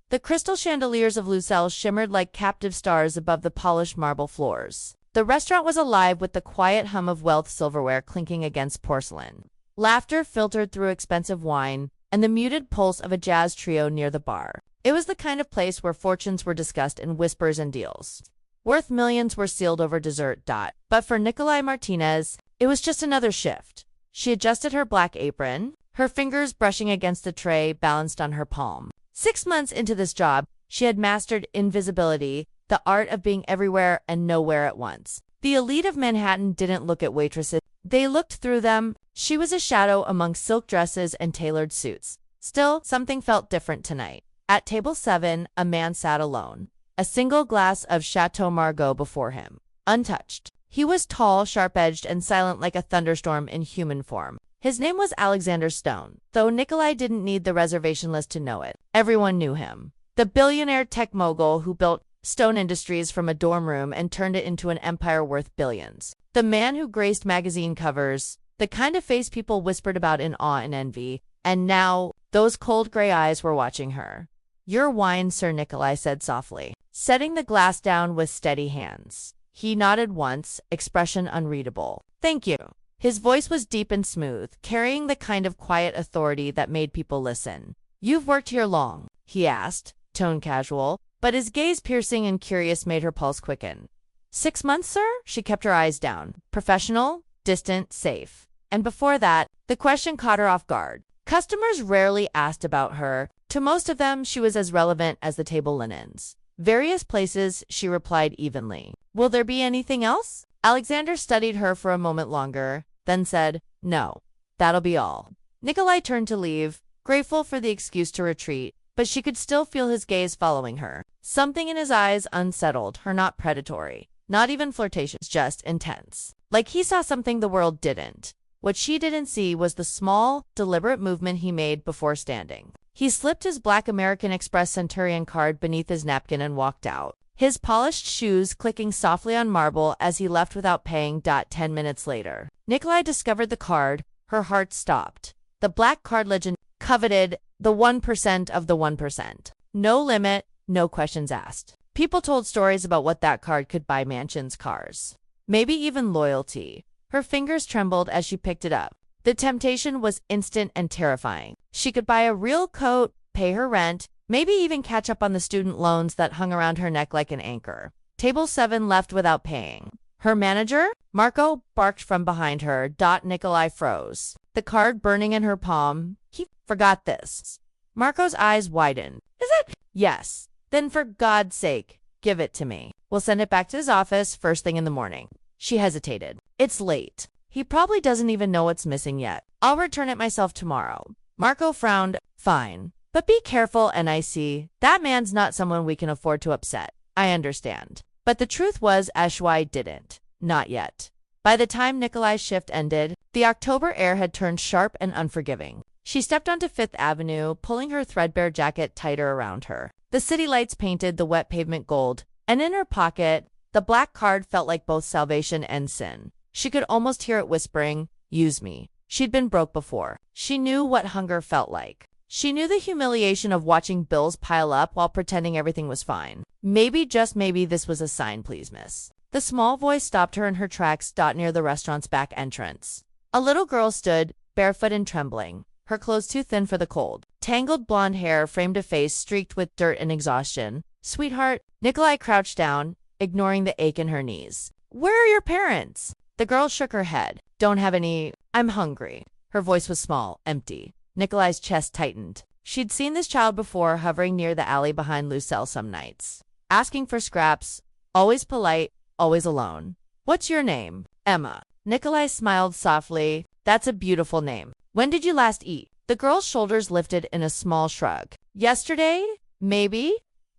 The crystal chandeliers of Lucelle shimmered like captive stars above the polished marble floors. The restaurant was alive with the quiet hum of wealth silverware clinking against porcelain. Laughter filtered through expensive wine, and the muted pulse of a jazz trio near the bar. It was the kind of place where fortunes were discussed in whispers and deals. Worth millions were sealed over dessert. But for Nikolai Martinez, it was just another shift. She adjusted her black apron, her fingers brushing against the tray balanced on her palm. 6 months into this job, she had mastered invisibility, the art of being everywhere and nowhere at once. The elite of Manhattan didn't look at waitresses. They looked through them. She was a shadow among silk dresses and tailored suits. Still, something felt different tonight. At table 7, a man sat alone, a single glass of Chateau Margaux before him, untouched. He was tall, sharp-edged, and silent like a thunderstorm in human form. His name was Alexander Stone, though Nikolai didn't need the reservation list to know it. Everyone knew him. The billionaire tech mogul who built Stone Industries from a dorm room and turned it into an empire worth billions. The man who graced magazine covers, the kind of face people whispered about in awe and envy, and now those cold gray eyes were watching her. "Your wine, Sir," Nikolai said softly, setting the glass down with steady hands. He nodded once, expression unreadable. "Thank you." His voice was deep and smooth, carrying the kind of quiet authority that made people listen. "You've worked here long?" he asked, tone casual, but his gaze piercing and curious made her pulse quicken. 6 months, sir?" She kept her eyes down. Professional, distant, safe. And before that, the question caught her off guard. Customers rarely asked about her. To most of them, she was as relevant as the table linens. "Various places," she replied evenly. "Will there be anything else?" Alexander studied her for a moment longer, then said, "No, that'll be all." Nikolai turned to leave, grateful for the excuse to retreat, but she could still feel his gaze following her. Something in his eyes unsettled her, not predatory, not even flirtatious, just intense. Like he saw something the world didn't. What she didn't see was the small, deliberate movement he made before standing. He slipped his black American Express Centurion card beneath his napkin and walked out, his polished shoes clicking softly on marble as he left without paying. 10 minutes later, Nikolai discovered the card. Her heart stopped. The black card legend coveted the 1% of the 1%. No limit, no questions asked. People told stories about what that card could buy: mansions, cars, maybe even loyalty. Her fingers trembled as she picked it up. The temptation was instant and terrifying. She could buy a real coat, pay her rent, maybe even catch up on the student loans that hung around her neck like an anchor. Table 7 left without paying. Her manager? Marco barked from behind her. Nikolai froze, the card burning in her palm. He forgot this. Marco's eyes widened. "Is it?" "Yes." "Then for God's sake, give it to me. We'll send it back to his office first thing in the morning." She hesitated. "It's late. He probably doesn't even know what's missing yet. I'll return it myself tomorrow." Marco frowned. "Fine. But be careful, NIC. That man's not someone we can afford to upset." "I understand." But the truth was, Ashwai didn't. Not yet. By the time Nikolai's shift ended, the October air had turned sharp and unforgiving. She stepped onto Fifth Avenue, pulling her threadbare jacket tighter around her. The city lights painted the wet pavement gold, and in her pocket, the black card felt like both salvation and sin. She could almost hear it whispering, "Use me." She'd been broke before. She knew what hunger felt like. She knew the humiliation of watching bills pile up while pretending everything was fine. Maybe, just maybe, this was a sign. "Please, miss." The small voice stopped her in her tracks. Near the restaurant's back entrance, a little girl stood, barefoot and trembling, her clothes too thin for the cold. Tangled blonde hair framed a face streaked with dirt and exhaustion. "Sweetheart." Nikolai crouched down, ignoring the ache in her knees. "Where are your parents?" The girl shook her head. "Don't have any. I'm hungry." Her voice was small, empty. Nikolai's chest tightened. She'd seen this child before, hovering near the alley behind Lucelle some nights, asking for scraps, always polite, always alone. "What's your name?" "Emma." Nikolai smiled softly. "That's a beautiful name. When did you last eat?" The girl's shoulders lifted in a small shrug. "Yesterday? Maybe."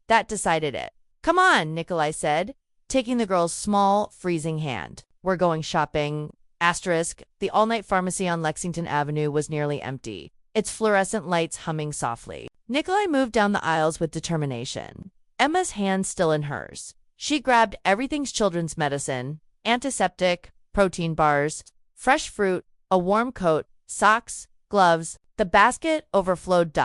That decided it. "Come on," Nikolai said, taking the girl's small, freezing hand. "We're going shopping." The all-night pharmacy on Lexington Avenue was nearly empty, its fluorescent lights humming softly. Nikolai moved down the aisles with determination, Emma's hand still in hers. She grabbed everything's children's medicine, antiseptic, protein bars, fresh fruit, a warm coat, socks, gloves. The basket overflowed.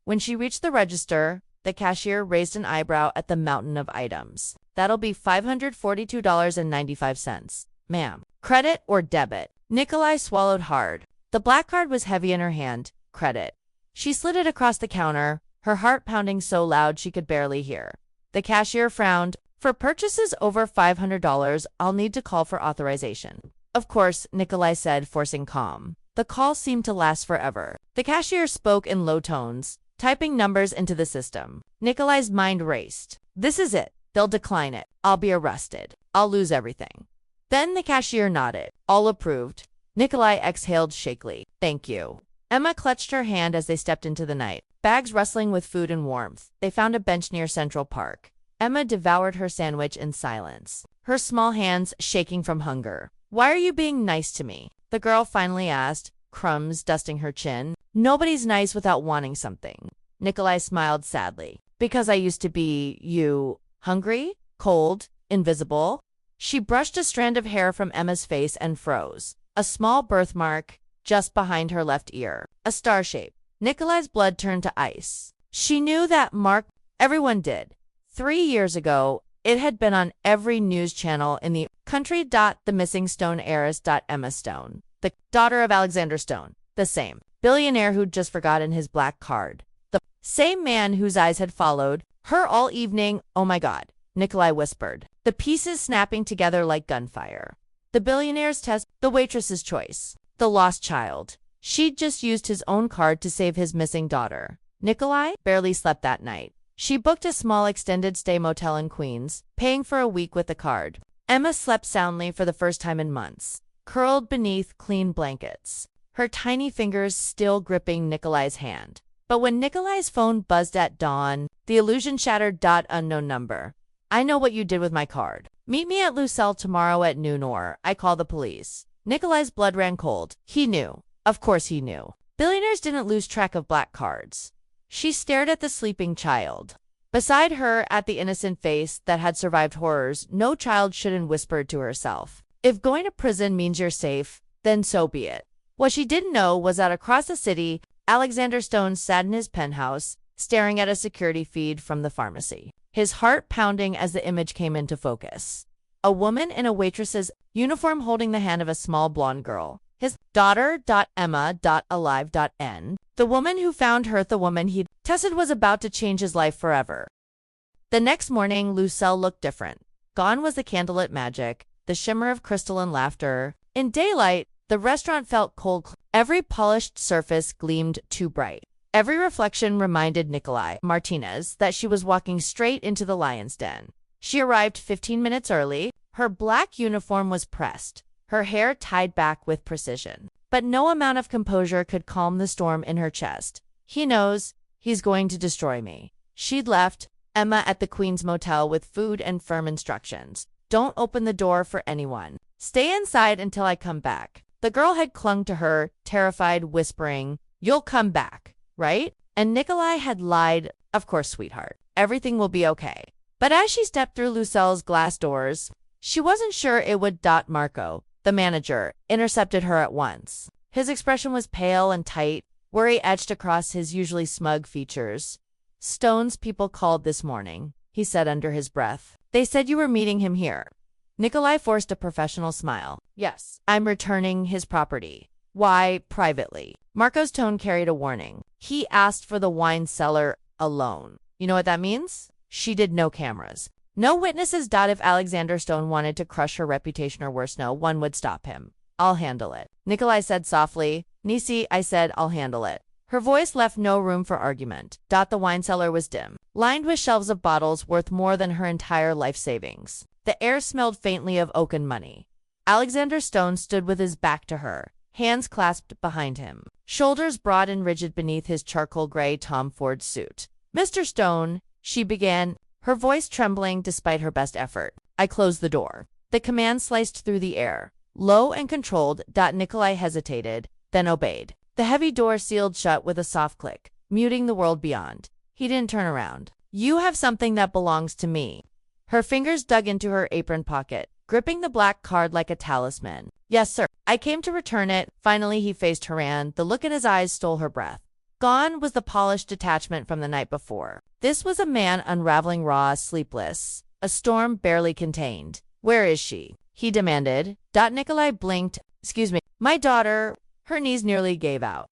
When she reached the register, The cashier raised an eyebrow at the mountain of items. That'll be $542.95. Ma'am. Credit or debit? Nikolai swallowed hard. The black card was heavy in her hand. Credit. She slid it across the counter, her heart pounding so loud she could barely hear. The cashier frowned. For purchases over $500, I'll need to call for authorization. Of course, Nikolai said, forcing calm. The call seemed to last forever. The cashier spoke in low tones, typing numbers into the system. Nikolai's mind raced. This is it. They'll decline it. I'll be arrested. I'll lose everything. Then the cashier nodded. All approved. Nikolai exhaled shakily. Thank you. Emma clutched her hand as they stepped into the night, bags rustling with food and warmth. They found a bench near Central Park. Emma devoured her sandwich in silence, her small hands shaking from hunger. Why are you being nice to me? The girl finally asked, crumbs dusting her chin. Nobody's nice without wanting something. Nikolai smiled sadly. Because I used to be, hungry, cold, invisible? She brushed a strand of hair from Emma's face and froze. A small birthmark just behind her left ear. A star shape. Nikolai's blood turned to ice. She knew that mark. Everyone did. 3 years ago, it had been on every news channel in the country. The missing stone heiress. Emma Stone. The daughter of Alexander Stone. The same billionaire who'd just forgotten his black card. The same man whose eyes had followed her all evening. Oh my God, Nikolai whispered, the pieces snapping together like gunfire. The billionaire's test, the waitress's choice, the lost child. She'd just used his own card to save his missing daughter. Nikolai barely slept that night. She booked a small extended stay motel in Queens, paying for a week with the card. Emma slept soundly for the first time in months, curled beneath clean blankets, her tiny fingers still gripping Nikolai's hand. But when Nikolai's phone buzzed at dawn, the illusion shattered. Unknown number. I know what you did with my card. Meet me at Lucelle tomorrow at noon or I call the police. Nikolai's blood ran cold. He knew. Of course he knew. Billionaires didn't lose track of black cards. She stared at the sleeping child. Beside her, at the innocent face that had survived horrors no child shouldn't whisper to herself. If going to prison means you're safe, then so be it. What she didn't know was that across the city, Alexander Stone sat in his penthouse, staring at a security feed from the pharmacy, his heart pounding as the image came into focus. A woman in a waitress's uniform holding the hand of a small blonde girl. His daughter. Emma.alive.n. The woman who found her, the woman he'd tested, was about to change his life forever. The next morning, Lucelle looked different. Gone was the candlelit magic, the shimmer of crystalline laughter. In daylight, the restaurant felt cold. Every polished surface gleamed too bright. Every reflection reminded Nikolai Martinez that she was walking straight into the lion's den. She arrived 15 minutes early. Her black uniform was pressed, her hair tied back with precision. But no amount of composure could calm the storm in her chest. He knows he's going to destroy me. She'd left Emma at the Queen's Motel with food and firm instructions. Don't open the door for anyone. Stay inside until I come back. The girl had clung to her, terrified, whispering, You'll come back, right? And Nikolai had lied. Of course, sweetheart. Everything will be okay. But as she stepped through Lucelle's glass doors, she wasn't sure it would. Marco, the manager, intercepted her at once. His expression was pale and tight, worry etched across his usually smug features. Stone's people called this morning, he said under his breath. They said you were meeting him here. Nikolai forced a professional smile. Yes, I'm returning his property. Why, privately. Marco's tone carried a warning. He asked for the wine cellar alone. You know what that means? She did no cameras. No witnesses. If Alexander Stone wanted to crush her reputation or worse, no one would stop him. I'll handle it. Nikolai said softly. Nisi, I said I'll handle it. Her voice left no room for argument. The wine cellar was dim, lined with shelves of bottles worth more than her entire life savings. The air smelled faintly of oaken money. Alexander Stone stood with his back to her, hands clasped behind him, shoulders broad and rigid beneath his charcoal gray Tom Ford suit. Mr. Stone, she began, her voice trembling despite her best effort. I closed the door. The command sliced through the air, low and controlled. Nikolai hesitated, then obeyed. The heavy door sealed shut with a soft click, muting the world beyond. He didn't turn around. You have something that belongs to me. Her fingers dug into her apron pocket, gripping the black card like a talisman. Yes, sir. I came to return it. Finally, he faced her, and the look in his eyes stole her breath. Gone was the polished detachment from the night before. This was a man unraveling raw, sleepless, a storm barely contained. Where is she? He demanded. Nikolai blinked. Excuse me. My daughter. Her knees nearly gave out.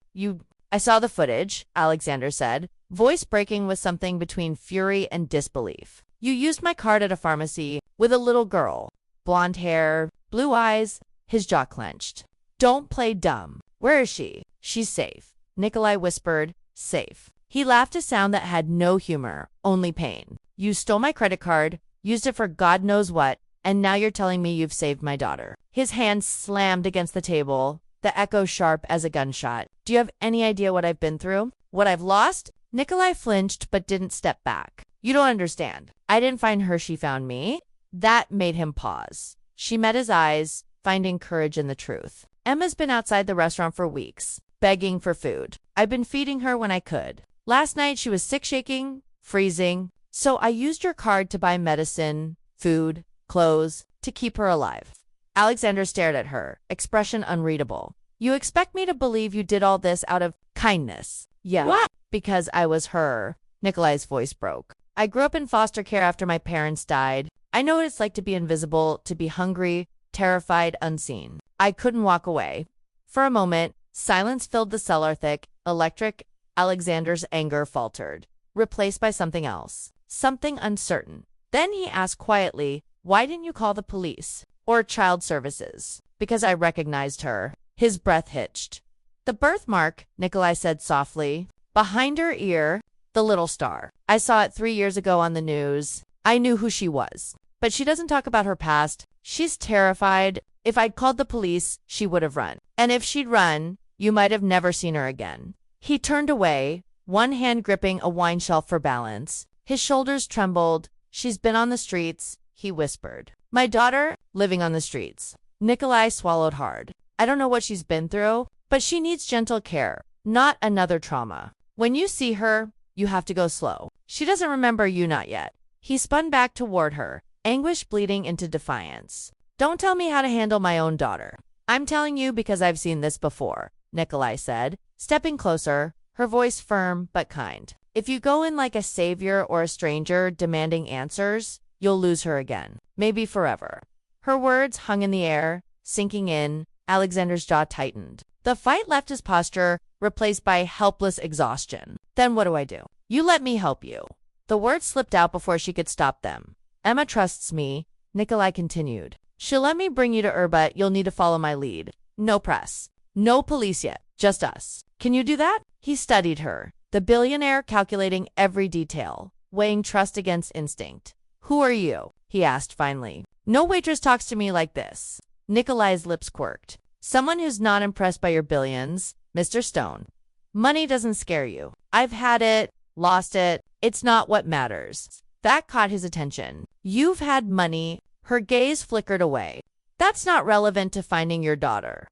I saw the footage, Alexander said, voice breaking with something between fury and disbelief. You used my card at a pharmacy with a little girl. Blonde hair, blue eyes. His jaw clenched. Don't play dumb. Where is she? She's safe. Nikolai whispered. Safe. He laughed a sound that had no humor, only pain. You stole my credit card, used it for God knows what, and now you're telling me you've saved my daughter. His hand slammed against the table, the echo sharp as a gunshot. Do you have any idea what I've been through? What I've lost? Nikolai flinched but didn't step back. You don't understand. I didn't find her, she found me. That made him pause. She met his eyes, finding courage in the truth. Emma's been outside the restaurant for weeks, begging for food. I've been feeding her when I could. Last night she was sick, shaking, freezing, so I used your card to buy medicine, food, clothes, to keep her alive. Alexander stared at her, expression unreadable. You expect me to believe you did all this out of kindness? Yeah. What? Because I was her. Nikolai's voice broke. I grew up in foster care after my parents died. I know what it's like to be invisible, to be hungry, terrified, unseen. I couldn't walk away. For a moment, silence filled the cellar, thick, electric. Alexander's anger faltered, replaced by something else, something uncertain. Then he asked quietly, why didn't you call the police or child services? Because I recognized her. His breath hitched. The birthmark, Nikolai said softly, behind her ear, the little star. I saw it 3 years ago on the news. I knew who she was. But she doesn't talk about her past. She's terrified. If I'd called the police, she would have run. And if she'd run, you might have never seen her again. He turned away, one hand gripping a wine shelf for balance. His shoulders trembled. She's been on the streets, he whispered. My daughter, living on the streets. Nikolai swallowed hard. I don't know what she's been through, but she needs gentle care, not another trauma. When you see her, you have to go slow. She doesn't remember you, not yet. He spun back toward her, anguish bleeding into defiance. Don't tell me how to handle my own daughter. I'm telling you because I've seen this before, Nikolai said, stepping closer, her voice firm but kind. If you go in like a savior or a stranger demanding answers, you'll lose her again, maybe forever. Her words hung in the air, sinking in. Alexander's jaw tightened. The fight left his posture, replaced by helpless exhaustion. Then what do I do? You let me help you. The words slipped out before she could stop them. Emma trusts me, Nikolai continued. She'll let me bring you to her, but you'll need to follow my lead. No press. No police yet. Just us. Can you do that? He studied her, the billionaire calculating every detail, weighing trust against instinct. Who are you? He asked finally. No waitress talks to me like this. Nikolai's lips quirked. Someone who's not impressed by your billions, Mr. Stone. Money doesn't scare you. I've had it, lost it. It's not what matters. That caught his attention. You've had money. Her gaze flickered away. That's not relevant to finding your daughter.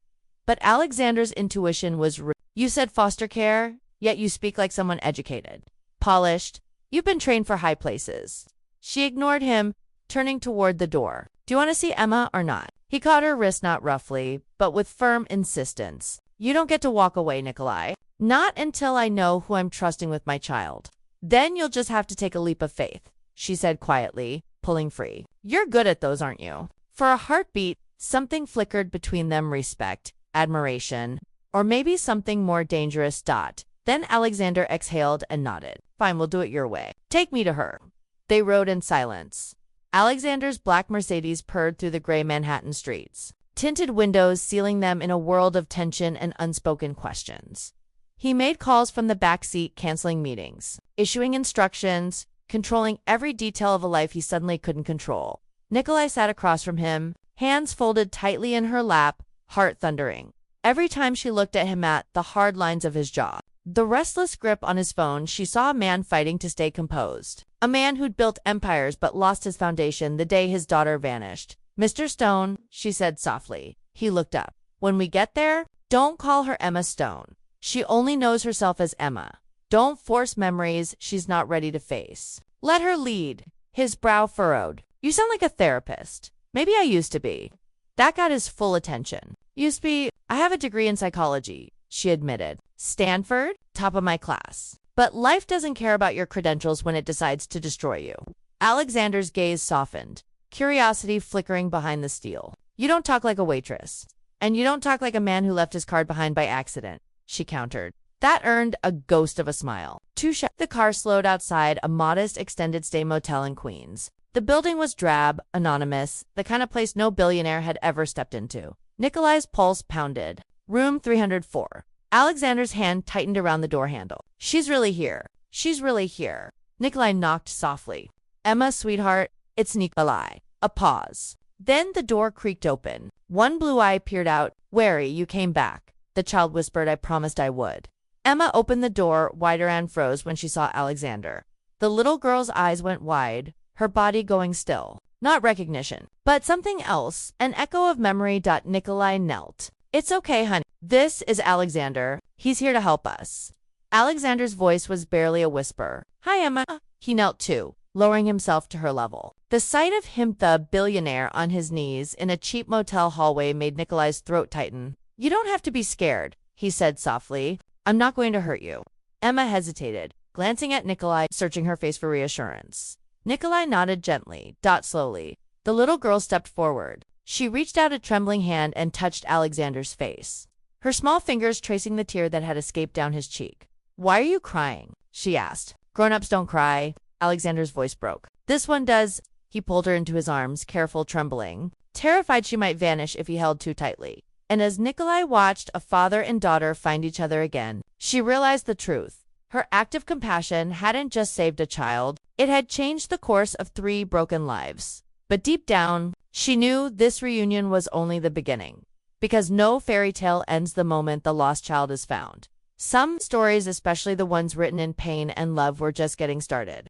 But Alexander's intuition was You said foster care, yet you speak like someone educated. Polished. You've been trained for high places. She ignored him, turning toward the door. Do you want to see Emma or not? He caught her wrist not roughly, but with firm insistence. You don't get to walk away, Nikolai. Not until I know who I'm trusting with my child. Then you'll just have to take a leap of faith, she said quietly, pulling free. You're good at those, aren't you? For a heartbeat, something flickered between them, respect, admiration, or maybe something more dangerous. Then Alexander exhaled and nodded. Fine, we'll do it your way. Take me to her. They rode in silence. Alexander's black Mercedes purred through the gray Manhattan streets, tinted windows sealing them in a world of tension and unspoken questions. He made calls from the back seat, canceling meetings, issuing instructions, controlling every detail of a life he suddenly couldn't control. Nikolai sat across from him, hands folded tightly in her lap, heart thundering. Every time she looked at him at the hard lines of his jaw, the restless grip on his phone, she saw a man fighting to stay composed. A man who'd built empires but lost his foundation the day his daughter vanished. Mr. Stone, she said softly. He looked up. When we get there, don't call her Emma Stone. She only knows herself as Emma. Don't force memories she's not ready to face. Let her lead. His brow furrowed. You sound like a therapist. Maybe I used to be. That got his full attention. Used to be. I have a degree in psychology, she admitted. Stanford, top of my class. But life doesn't care about your credentials when it decides to destroy you. Alexander's gaze softened, curiosity flickering behind the steel. You don't talk like a waitress. And you don't talk like a man who left his card behind by accident, she countered. That earned a ghost of a smile. Touche. The car slowed outside a modest extended-stay motel in Queens. The building was drab, anonymous, the kind of place no billionaire had ever stepped into. Nikolai's pulse pounded. Room 304. Alexander's hand tightened around the door handle. She's really here. She's really here. Nikolai knocked softly. Emma, sweetheart, it's Nikolai. A pause. Then the door creaked open. One blue eye peered out. Wary, you came back. The child whispered, I promised I would. Emma opened the door wider and froze when she saw Alexander. The little girl's eyes went wide, her body going still. Not recognition, but something else, an echo of memory. Nikolai knelt. It's okay, honey. This is Alexander. He's here to help us. Alexander's voice was barely a whisper. Hi, Emma. He knelt too, lowering himself to her level. The sight of him, the billionaire, on his knees in a cheap motel hallway made Nikolai's throat tighten. You don't have to be scared, he said softly. I'm not going to hurt you. Emma hesitated, glancing at Nikolai, searching her face for reassurance. Nikolai nodded gently, slowly. The little girl stepped forward. She reached out a trembling hand and touched Alexander's face, her small fingers tracing the tear that had escaped down his cheek. Why are you crying? She asked. Grown-ups don't cry. Alexander's voice broke. This one does. He pulled her into his arms, careful, trembling, terrified she might vanish if he held too tightly. And as Nikolai watched a father and daughter find each other again, she realized the truth. Her act of compassion hadn't just saved a child, it had changed the course of 3 broken lives. But deep down, she knew this reunion was only the beginning. Because no fairy tale ends the moment the lost child is found. Some stories, especially the ones written in pain and love, were just getting started.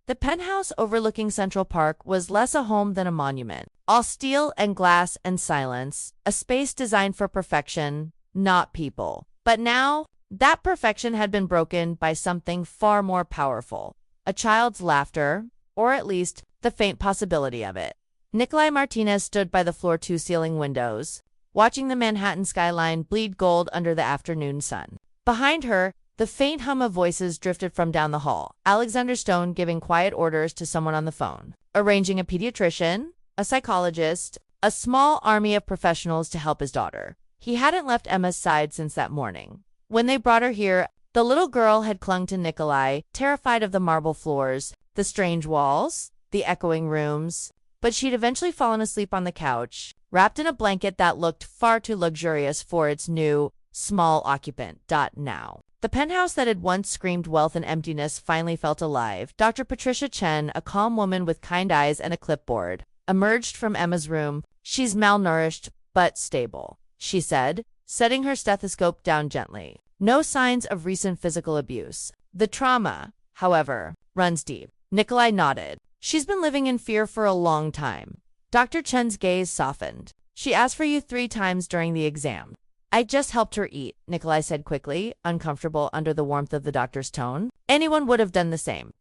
The penthouse overlooking Central Park was less a home than a monument. All steel and glass and silence, a space designed for perfection, not people. But now, that perfection had been broken by something far more powerful. A child's laughter, or at least the faint possibility of it. Nikolai Martinez stood by the floor-to-ceiling windows, watching the Manhattan skyline bleed gold under the afternoon sun. Behind her, the faint hum of voices drifted from down the hall. Alexander Stone giving quiet orders to someone on the phone, arranging a pediatrician, a psychologist, a small army of professionals to help his daughter. He hadn't left Emma's side since that morning. When they brought her here, the little girl had clung to Nikolai, terrified of the marble floors, the strange walls, the echoing rooms. But she'd eventually fallen asleep on the couch, wrapped in a blanket that looked far too luxurious for its new, small occupant. Now, the penthouse that had once screamed wealth and emptiness finally felt alive. Dr. Patricia Chen, a calm woman with kind eyes and a clipboard, emerged from Emma's room. She's malnourished, but stable, she said, setting her stethoscope down gently. No signs of recent physical abuse. The trauma, however, runs deep. Nikolai nodded. She's been living in fear for a long time. Dr. Chen's gaze softened. She asked for you 3 times during the exam. I just helped her eat, Nikolai said quickly, uncomfortable under the warmth of the doctor's tone. Anyone would have done the same.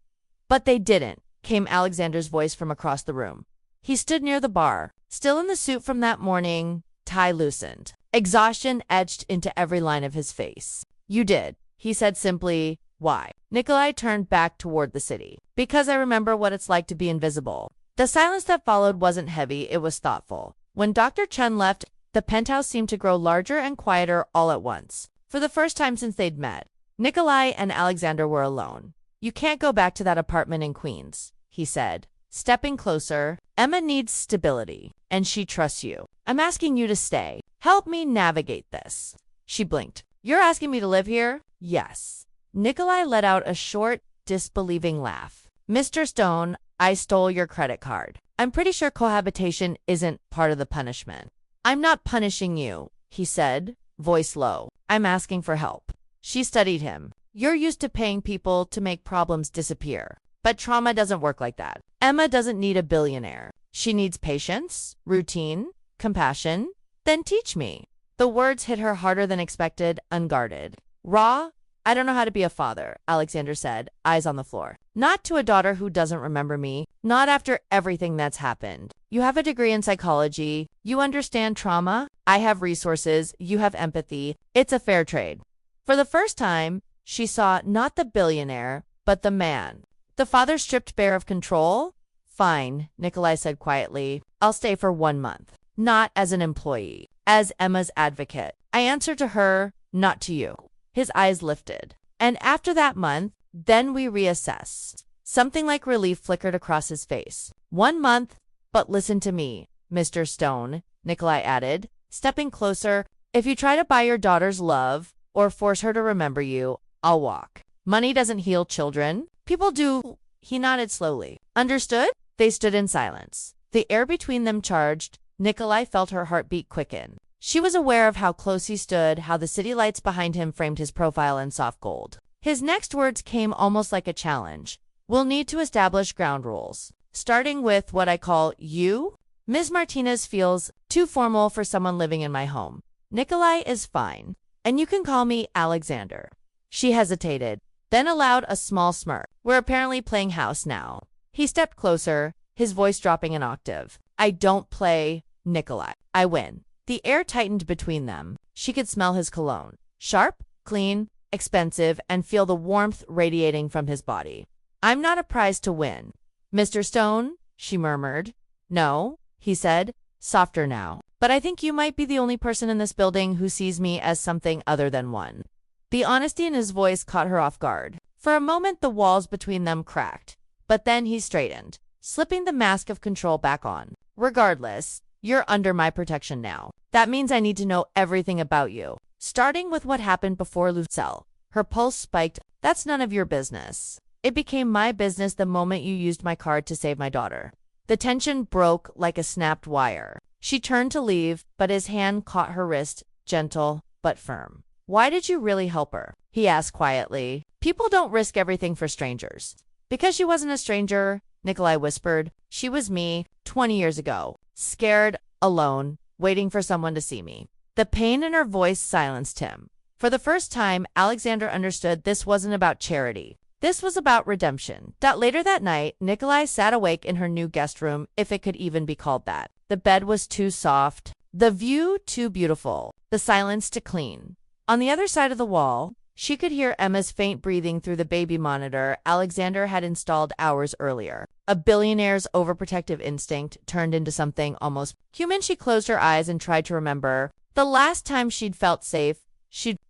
But they didn't, came Alexander's voice from across the room. He stood near the bar, still in the suit from that morning, tie loosened. Exhaustion etched into every line of his face. You did, he said simply. Why? Nikolai turned back toward the city. Because I remember what it's like to be invisible. The silence that followed wasn't heavy, it was thoughtful. When Dr. Chen left, the penthouse seemed to grow larger and quieter all at once. For the first time since they'd met, Nikolai and Alexander were alone. You can't go back to that apartment in Queens, he said, stepping closer. Emma needs stability, and she trusts you. I'm asking you to stay. Help me navigate this. She blinked. You're asking me to live here? Yes. Nikolai let out a short, disbelieving laugh. Mr. Stone, I stole your credit card. I'm pretty sure cohabitation isn't part of the punishment. I'm not punishing you, he said, voice low. I'm asking for help. She studied him. You're used to paying people to make problems disappear. But trauma doesn't work like that. Emma doesn't need a billionaire. She needs patience, routine, compassion. Then teach me. The words hit her harder than expected, unguarded. Raw? I don't know how to be a father, Alexander said, eyes on the floor. Not to a daughter who doesn't remember me, not after everything that's happened. You have a degree in psychology, you understand trauma, I have resources, you have empathy. It's a fair trade. For the first time, she saw not the billionaire, but the man. The father stripped bare of control? Fine, Nikolai said quietly. I'll stay for 1 month. Not as an employee, as Emma's advocate. I answer to her, not to you. His eyes lifted. And after that month, then we reassess. Something like relief flickered across his face. 1 month, but listen to me, Mr. Stone, Nikolai added, stepping closer. If you try to buy your daughter's love or force her to remember you, I'll walk. Money doesn't heal children. People do. He nodded slowly. Understood? They stood in silence. The air between them charged. Nikolai felt her heartbeat quicken. She was aware of how close he stood, how the city lights behind him framed his profile in soft gold. His next words came almost like a challenge. We'll need to establish ground rules. Starting with what I call you. Ms. Martinez feels too formal for someone living in my home. Nikolai is fine. And you can call me Alexander. She hesitated, then allowed a small smirk. We're apparently playing house now. He stepped closer, his voice dropping an octave. I don't play, Nikolai. I win. The air tightened between them. She could smell his cologne. Sharp, clean, expensive, and feel the warmth radiating from his body. I'm not a prize to win. Mr. Stone, she murmured. No, he said, softer now. But I think you might be the only person in this building who sees me as something other than one. The honesty in his voice caught her off guard. For a moment, the walls between them cracked. But then he straightened, slipping the mask of control back on. Regardless, you're under my protection now. That means I need to know everything about you. Starting with what happened before Lucelle. Her pulse spiked. That's none of your business. It became my business the moment you used my card to save my daughter. The tension broke like a snapped wire. She turned to leave, but his hand caught her wrist, gentle but firm. Why did you really help her? He asked quietly. People don't risk everything for strangers. Because she wasn't a stranger, Nikolai whispered. She was me, 20 years ago. Scared, alone, waiting for someone to see me. The pain in her voice silenced him. For the first time, Alexander understood this wasn't about charity. This was about redemption. Later that night, Nikolai sat awake in her new guest room, if it could even be called that. The bed was too soft, the view too beautiful, the silence too clean. On the other side of the wall, she could hear Emma's faint breathing through the baby monitor Alexander had installed hours earlier. A billionaire's overprotective instinct turned into something almost human. She closed her eyes and tried to remember. The last time she'd felt safe,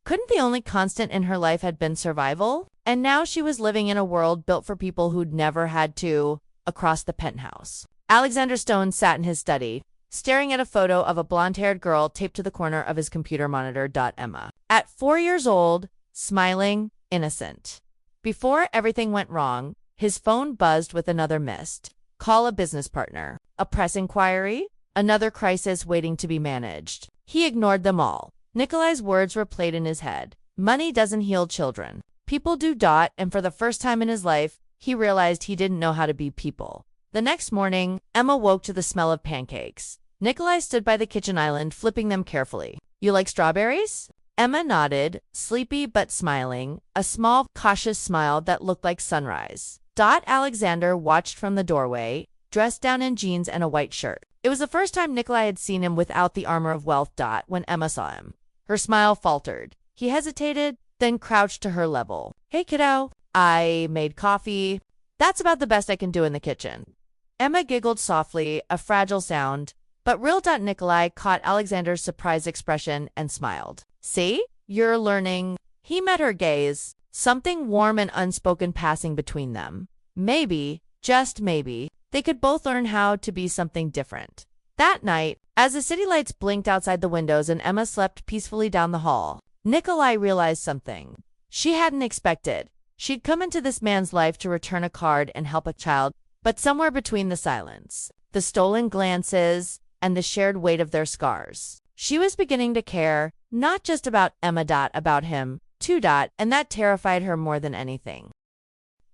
couldn't the only constant in her life had been survival? And now she was living in a world built for people who'd never had to, across the penthouse. Alexander Stone sat in his study, staring at a photo of a blonde-haired girl taped to the corner of his computer monitor. Emma. At 4 years old, smiling, innocent. Before everything went wrong, his phone buzzed with another missed call. A business partner, a press inquiry, another crisis waiting to be managed. He ignored them all. Nikolai's words replayed in his head. Money doesn't heal children. People do. And for the first time in his life, he realized he didn't know how to be people. The next morning, Emma woke to the smell of pancakes. Nikolai stood by the kitchen island, flipping them carefully. You like strawberries? Emma nodded, sleepy but smiling, a small, cautious smile that looked like sunrise. Alexander watched from the doorway, dressed down in jeans and a white shirt. It was the first time Nikolai had seen him without the armor of wealth. When Emma saw him, her smile faltered. He hesitated, then crouched to her level. Hey kiddo, I made coffee. That's about the best I can do in the kitchen. Emma giggled softly, a fragile sound, but real. Nikolai caught Alexander's surprised expression and smiled. See? You're learning. He met her gaze, something warm and unspoken passing between them. Maybe, just maybe, they could both learn how to be something different. That night, as the city lights blinked outside the windows and Emma slept peacefully down the hall, Nikolai realized something she hadn't expected. She'd come into this man's life to return a card and help a child, but somewhere between the silence, the stolen glances, and the shared weight of their scars, she was beginning to care, not just about Emma. About him, too. And that terrified her more than anything.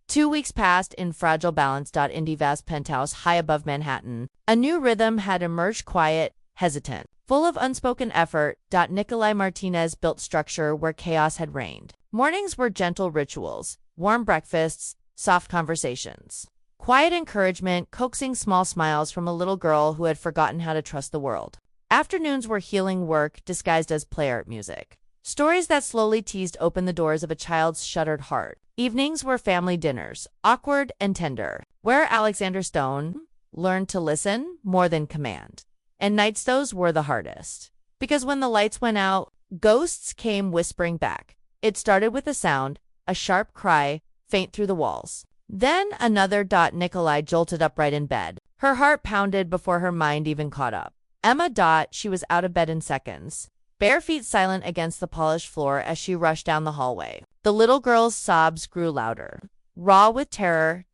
2 weeks passed in fragile balance. In the vast penthouse high above Manhattan, a new rhythm had emerged, quiet, hesitant, full of unspoken effort. Nikolai Martinez built structure where chaos had reigned. Mornings were gentle rituals, warm breakfasts, soft conversations. Quiet encouragement, coaxing small smiles from a little girl who had forgotten how to trust the world. Afternoons were healing work disguised as play art music. Stories that slowly teased open the doors of a child's shuttered heart. Evenings were family dinners, awkward and tender, where Alexander Stone learned to listen more than command. And nights those were the hardest. Because when the lights went out, ghosts came whispering back. It started with a sound, a sharp cry, faint through the walls. Then another. Nikolai jolted upright in bed. Her heart pounded before her mind even caught up. Emma. She was out of bed in seconds, bare feet silent against the polished floor as she rushed down the hallway. The little girl's sobs grew louder. Raw with terror.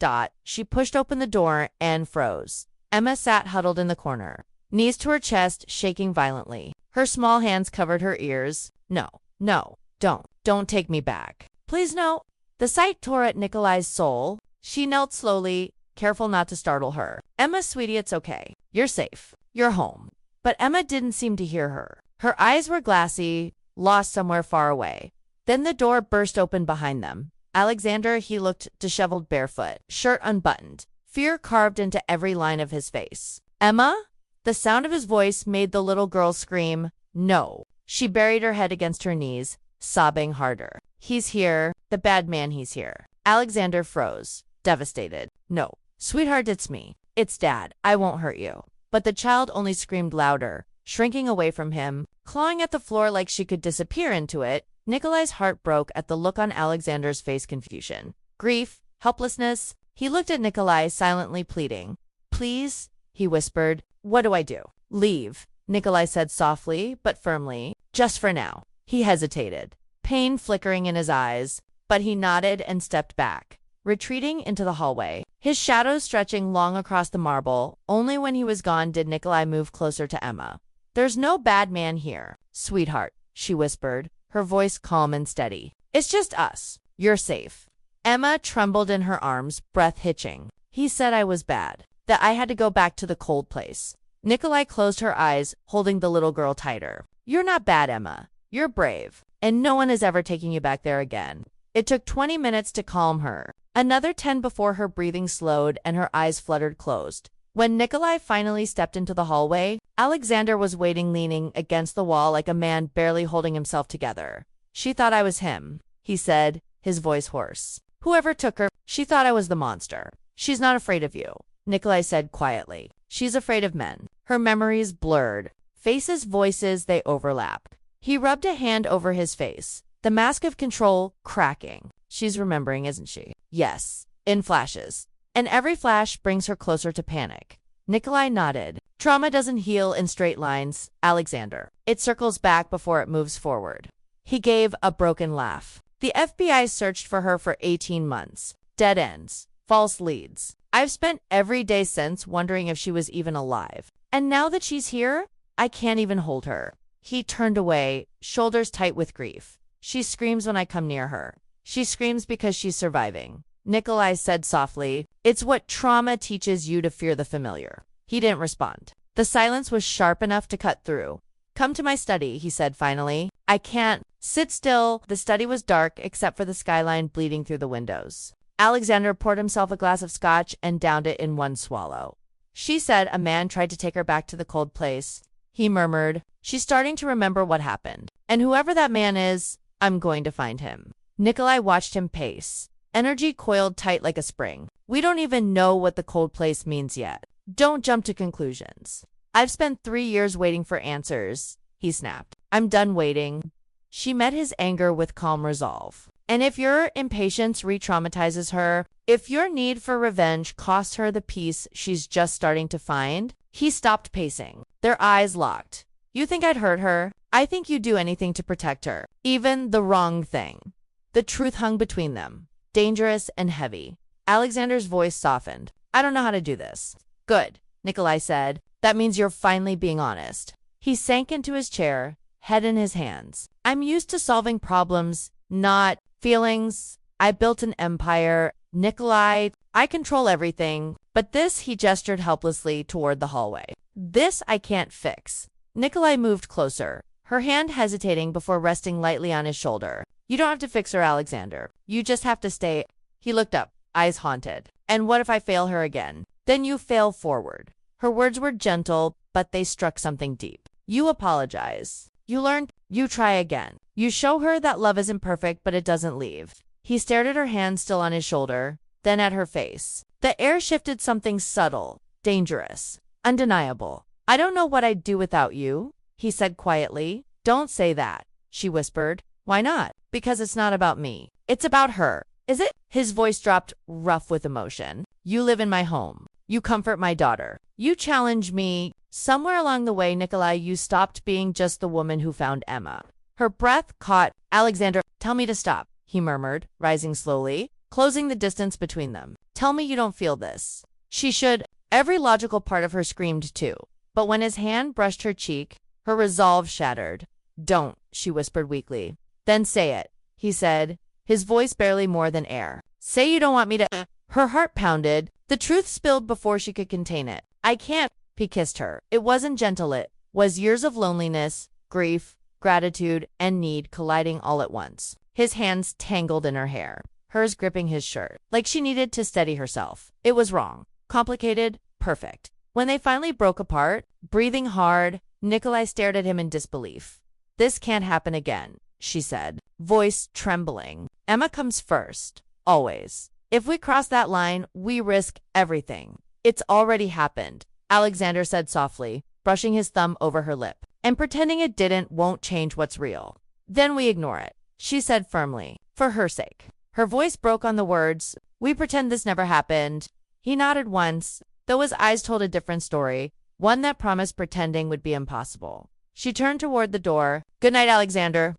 She pushed open the door and froze. Emma sat huddled in the corner, knees to her chest, shaking violently. Her small hands covered her ears. No, no, don't take me back. Please no. The sight tore at Nikolai's soul. She knelt slowly, careful not to startle her. Emma, sweetie, it's okay. You're safe. You're home. But Emma didn't seem to hear her. Her eyes were glassy, lost somewhere far away. Then the door burst open behind them. Alexander, he looked disheveled, barefoot, shirt unbuttoned, fear carved into every line of his face. Emma? The sound of his voice made the little girl scream. No. She buried her head against her knees, sobbing harder. He's here. The bad man, he's here. Alexander froze, devastated. No. Sweetheart, it's me. It's Dad. I won't hurt you. But the child only screamed louder, shrinking away from him, clawing at the floor like she could disappear into it. Nikolai's heart broke at the look on Alexander's face, confusion, grief, helplessness. He looked at Nikolai, silently pleading. Please, he whispered. What do I do? Leave, Nikolai said softly but firmly. Just for now. He hesitated, pain flickering in his eyes, but he nodded and stepped back, retreating into the hallway, his shadow stretching long across the marble. Only when he was gone did Nikolai move closer to Emma. There's no bad man here, sweetheart, she whispered, her voice calm and steady. It's just us. You're safe. Emma trembled in her arms, breath hitching. He said I was bad, that I had to go back to the cold place. Nikolai closed her eyes, holding the little girl tighter. You're not bad, Emma. You're brave, and no one is ever taking you back there again. It took 20 minutes to calm her, another 10 before her breathing slowed and her eyes fluttered closed. When Nikolai finally stepped into the hallway, Alexander was waiting, leaning against the wall like a man barely holding himself together. She thought I was him, he said, his voice hoarse. Whoever took her, she thought I was the monster. She's not afraid of you, Nikolai said quietly. She's afraid of men. Her memories blurred. Faces, voices, they overlap. He rubbed a hand over his face, the mask of control cracking. She's remembering, isn't she? Yes, in flashes. And every flash brings her closer to panic. Nikolai nodded. Trauma doesn't heal in straight lines, Alexander. It circles back before it moves forward. He gave a broken laugh. The FBI searched for her for 18 months. Dead ends. False leads. I've spent every day since wondering if she was even alive. And now that she's here, I can't even hold her. He turned away, shoulders tight with grief. She screams when I come near her. She screams because she's surviving. Nikolai said softly, it's what trauma teaches you, to fear the familiar. He didn't respond. The silence was sharp enough to cut through. Come to my study, he said finally. I can't. Sit still. The study was dark except for the skyline bleeding through the windows. Alexander poured himself a glass of scotch and downed it in one swallow. She said a man tried to take her back to the cold place. He murmured, she's starting to remember what happened. And whoever that man is, I'm going to find him. Nikolai watched him pace, energy coiled tight like a spring. We don't even know what the cold place means yet. Don't jump to conclusions. I've spent 3 years waiting for answers, he snapped. I'm done waiting. She met his anger with calm resolve. And if your impatience re-traumatizes her, if your need for revenge costs her the peace she's just starting to find. He stopped pacing. Their eyes locked. You think I'd hurt her? I think you'd do anything to protect her. Even the wrong thing. The truth hung between them, dangerous and heavy. Alexander's voice softened. I don't know how to do this. Good, Nikolai said. That means you're finally being honest. He sank into his chair, head in his hands. I'm used to solving problems, not feelings. I built an empire. Nikolai, I control everything. But this, he gestured helplessly toward the hallway. This I can't fix. Nikolai moved closer, her hand hesitating before resting lightly on his shoulder. You don't have to fix her, Alexander. You just have to stay. He looked up, eyes haunted. And what if I fail her again? Then you fail forward. Her words were gentle, but they struck something deep. You apologize. You learn, you try again. You show her that love isn't perfect, but it doesn't leave. He stared at her hand still on his shoulder, then at her face. The air shifted, something subtle, dangerous, undeniable. I don't know what I'd do without you, he said quietly. Don't say that, she whispered. Why not? Because it's not about me. It's about her. Is it? His voice dropped, rough with emotion. You live in my home. You comfort my daughter. You challenge me. Somewhere along the way, Nikolai, you stopped being just the woman who found Emma. Her breath caught. Alexander, tell me to stop, he murmured, rising slowly, closing the distance between them. Tell me you don't feel this. She should. Every logical part of her screamed too. But when his hand brushed her cheek, her resolve shattered. Don't, she whispered weakly. Then say it, he said, his voice barely more than air. Say you don't want me to. Her heart pounded. The truth spilled before she could contain it. I can't. He kissed her. It wasn't gentle, it was years of loneliness, grief, gratitude, and need colliding all at once. His hands tangled in her hair, hers gripping his shirt, like she needed to steady herself. It was wrong, complicated, perfect. When they finally broke apart, breathing hard, Nikolai stared at him in disbelief. This can't happen again, she said, voice trembling. Emma comes first, always. If we cross that line, we risk everything. It's already happened, Alexander said softly, brushing his thumb over her lip. And pretending it didn't won't change what's real. Then we ignore it, she said firmly, for her sake. Her voice broke on the words, we pretend this never happened. He nodded once, though his eyes told a different story, one that promised pretending would be impossible. She turned toward the door. Good night, Alexander.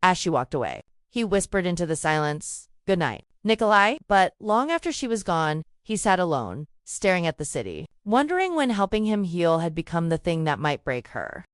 As she walked away, he whispered into the silence, good night, Nikolai. But long after she was gone, he sat alone, staring at the city, wondering when helping him heal had become the thing that might break her.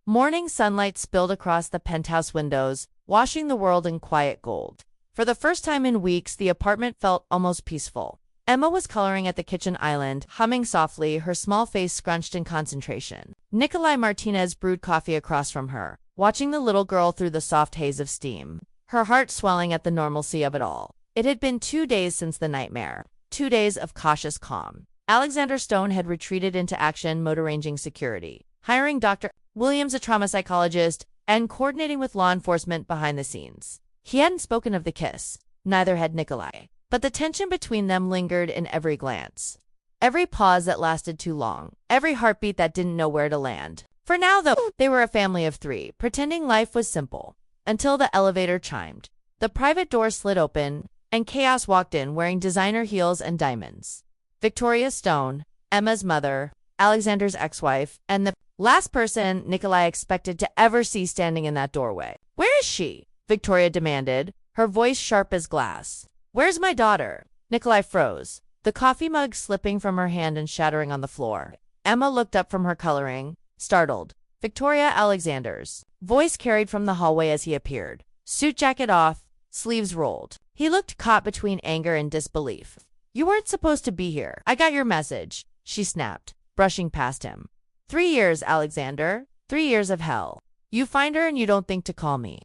Morning sunlight spilled across the penthouse windows, washing the world in quiet gold. For the first time in weeks, the apartment felt almost peaceful. Emma was coloring at the kitchen island, humming softly, her small face scrunched in concentration. Nikolai Martinez brewed coffee across from her, watching the little girl through the soft haze of steam, her heart swelling at the normalcy of it all. It had been 2 days since the nightmare, 2 days of cautious calm. Alexander Stone had retreated into action mode, arranging security, hiring Dr. Williams, a trauma psychologist, and coordinating with law enforcement behind the scenes. He hadn't spoken of the kiss, neither had Nikolai, but the tension between them lingered in every glance, every pause that lasted too long, every heartbeat that didn't know where to land. For now, though, they were a family of 3, pretending life was simple, until the elevator chimed. The private door slid open, and chaos walked in, wearing designer heels and diamonds. Victoria Stone, Emma's mother, Alexander's ex-wife, and the last person Nikolai expected to ever see standing in that doorway. Where is she? Victoria demanded, her voice sharp as glass. Where's my daughter? Nikolai froze, the coffee mug slipping from her hand and shattering on the floor. Emma looked up from her coloring, startled. Victoria Alexander's voice carried from the hallway as he appeared, suit jacket off, sleeves rolled. He looked caught between anger and disbelief. You weren't supposed to be here. I got your message, she snapped, brushing past him. 3 years, Alexander. 3 years of hell. You find her and you don't think to call me.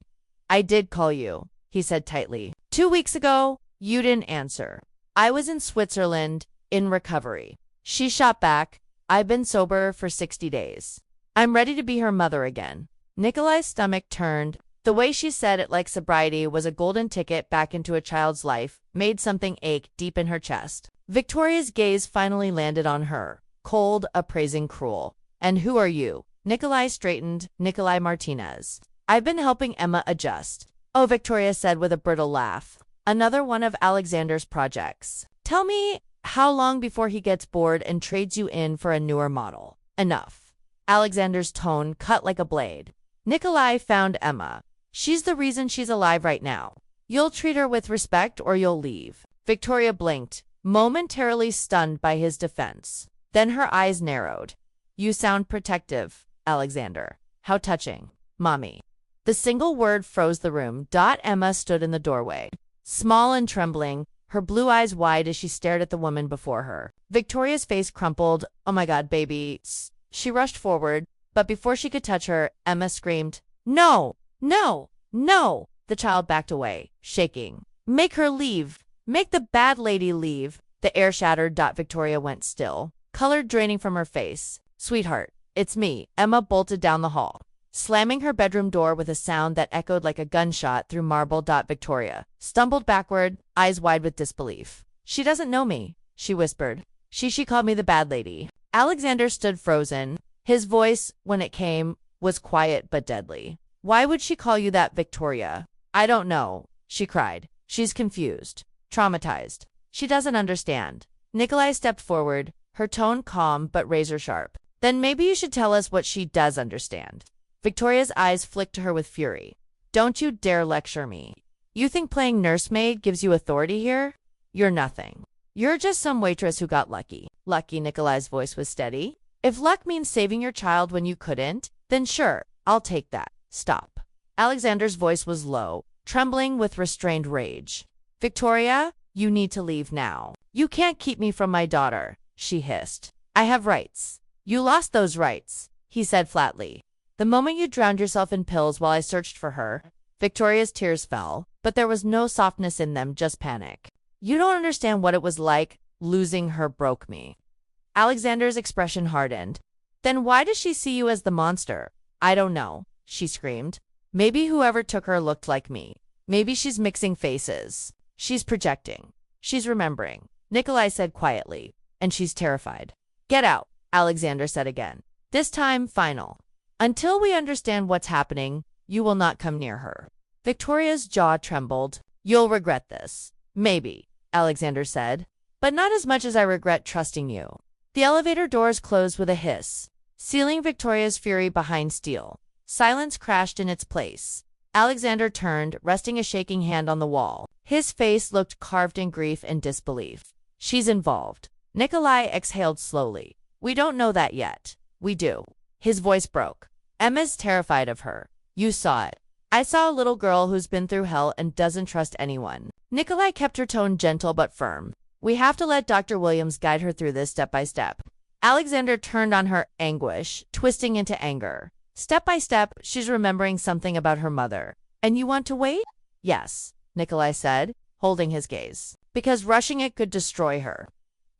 I did call you, he said tightly. 2 weeks ago, you didn't answer. I was in Switzerland, in recovery. She shot back. I've been sober for 60 days. I'm ready to be her mother again. Nikolai's stomach turned. The way she said it, like sobriety was a golden ticket back into a child's life, made something ache deep in her chest. Victoria's gaze finally landed on her, cold, appraising, cruel. And who are you? Nikolai straightened. Nikolai Martinez. I've been helping Emma adjust. Oh, Victoria said with a brittle laugh. Another one of Alexander's projects. Tell me how long before he gets bored and trades you in for a newer model. Enough. Alexander's tone cut like a blade. Nikolai found Emma. She's the reason she's alive right now. You'll treat her with respect or you'll leave. Victoria blinked, momentarily stunned by his defense. Then her eyes narrowed. You sound protective, Alexander. How touching. Mommy. The single word froze the room. Emma stood in the doorway, small and trembling, her blue eyes wide as she stared at the woman before her. Victoria's face crumpled. Oh my God, baby. She rushed forward, but before she could touch her, Emma screamed, No! No! No! The child backed away, shaking. Make her leave. Make the bad lady leave. The air shattered. Victoria went still, color draining from her face. Sweetheart, it's me. Emma bolted down the hall, slamming her bedroom door with a sound that echoed like a gunshot through marble. Victoria stumbled backward, eyes wide with disbelief. She doesn't know me, she whispered. She called me the bad lady. Alexander stood frozen. His voice, when it came, was quiet but deadly. Why would she call you that, Victoria? I don't know, she cried. She's confused, traumatized. She doesn't understand. Nikolai stepped forward, her tone calm but razor-sharp. Then maybe you should tell us what she does understand. Victoria's eyes flicked to her with fury. Don't you dare lecture me. You think playing nursemaid gives you authority here? You're nothing. You're just some waitress who got lucky. Lucky, Nikolai's voice was steady. If luck means saving your child when you couldn't, then sure, I'll take that. Stop. Alexander's voice was low, trembling with restrained rage. Victoria, you need to leave now. You can't keep me from my daughter, she hissed. I have rights. You lost those rights, he said flatly. The moment you drowned yourself in pills while I searched for her. Victoria's tears fell, but there was no softness in them, just panic. You don't understand what it was like. Losing her broke me. Alexander's expression hardened. Then why does she see you as the monster? I don't know, she screamed. Maybe whoever took her looked like me. Maybe she's mixing faces. She's projecting. She's remembering, Nikolai said quietly. And she's terrified. Get out, Alexander said again. This time, final. Until we understand what's happening, you will not come near her. Victoria's jaw trembled. You'll regret this. Maybe, Alexander said. But not as much as I regret trusting you. The elevator doors closed with a hiss, sealing Victoria's fury behind steel. Silence crashed in its place. Alexander turned, resting a shaking hand on the wall. His face looked carved in grief and disbelief. She's involved. Nikolai exhaled slowly. We don't know that yet. We do. His voice broke. Emma's terrified of her. You saw it. I saw a little girl who's been through hell and doesn't trust anyone. Nikolai kept her tone gentle but firm. We have to let Dr. Williams guide her through this step by step. Alexander turned on her, anguish, twisting into anger. Step by step, she's remembering something about her mother. And you want to wait? Yes, Nikolai said, holding his gaze. Because rushing it could destroy her.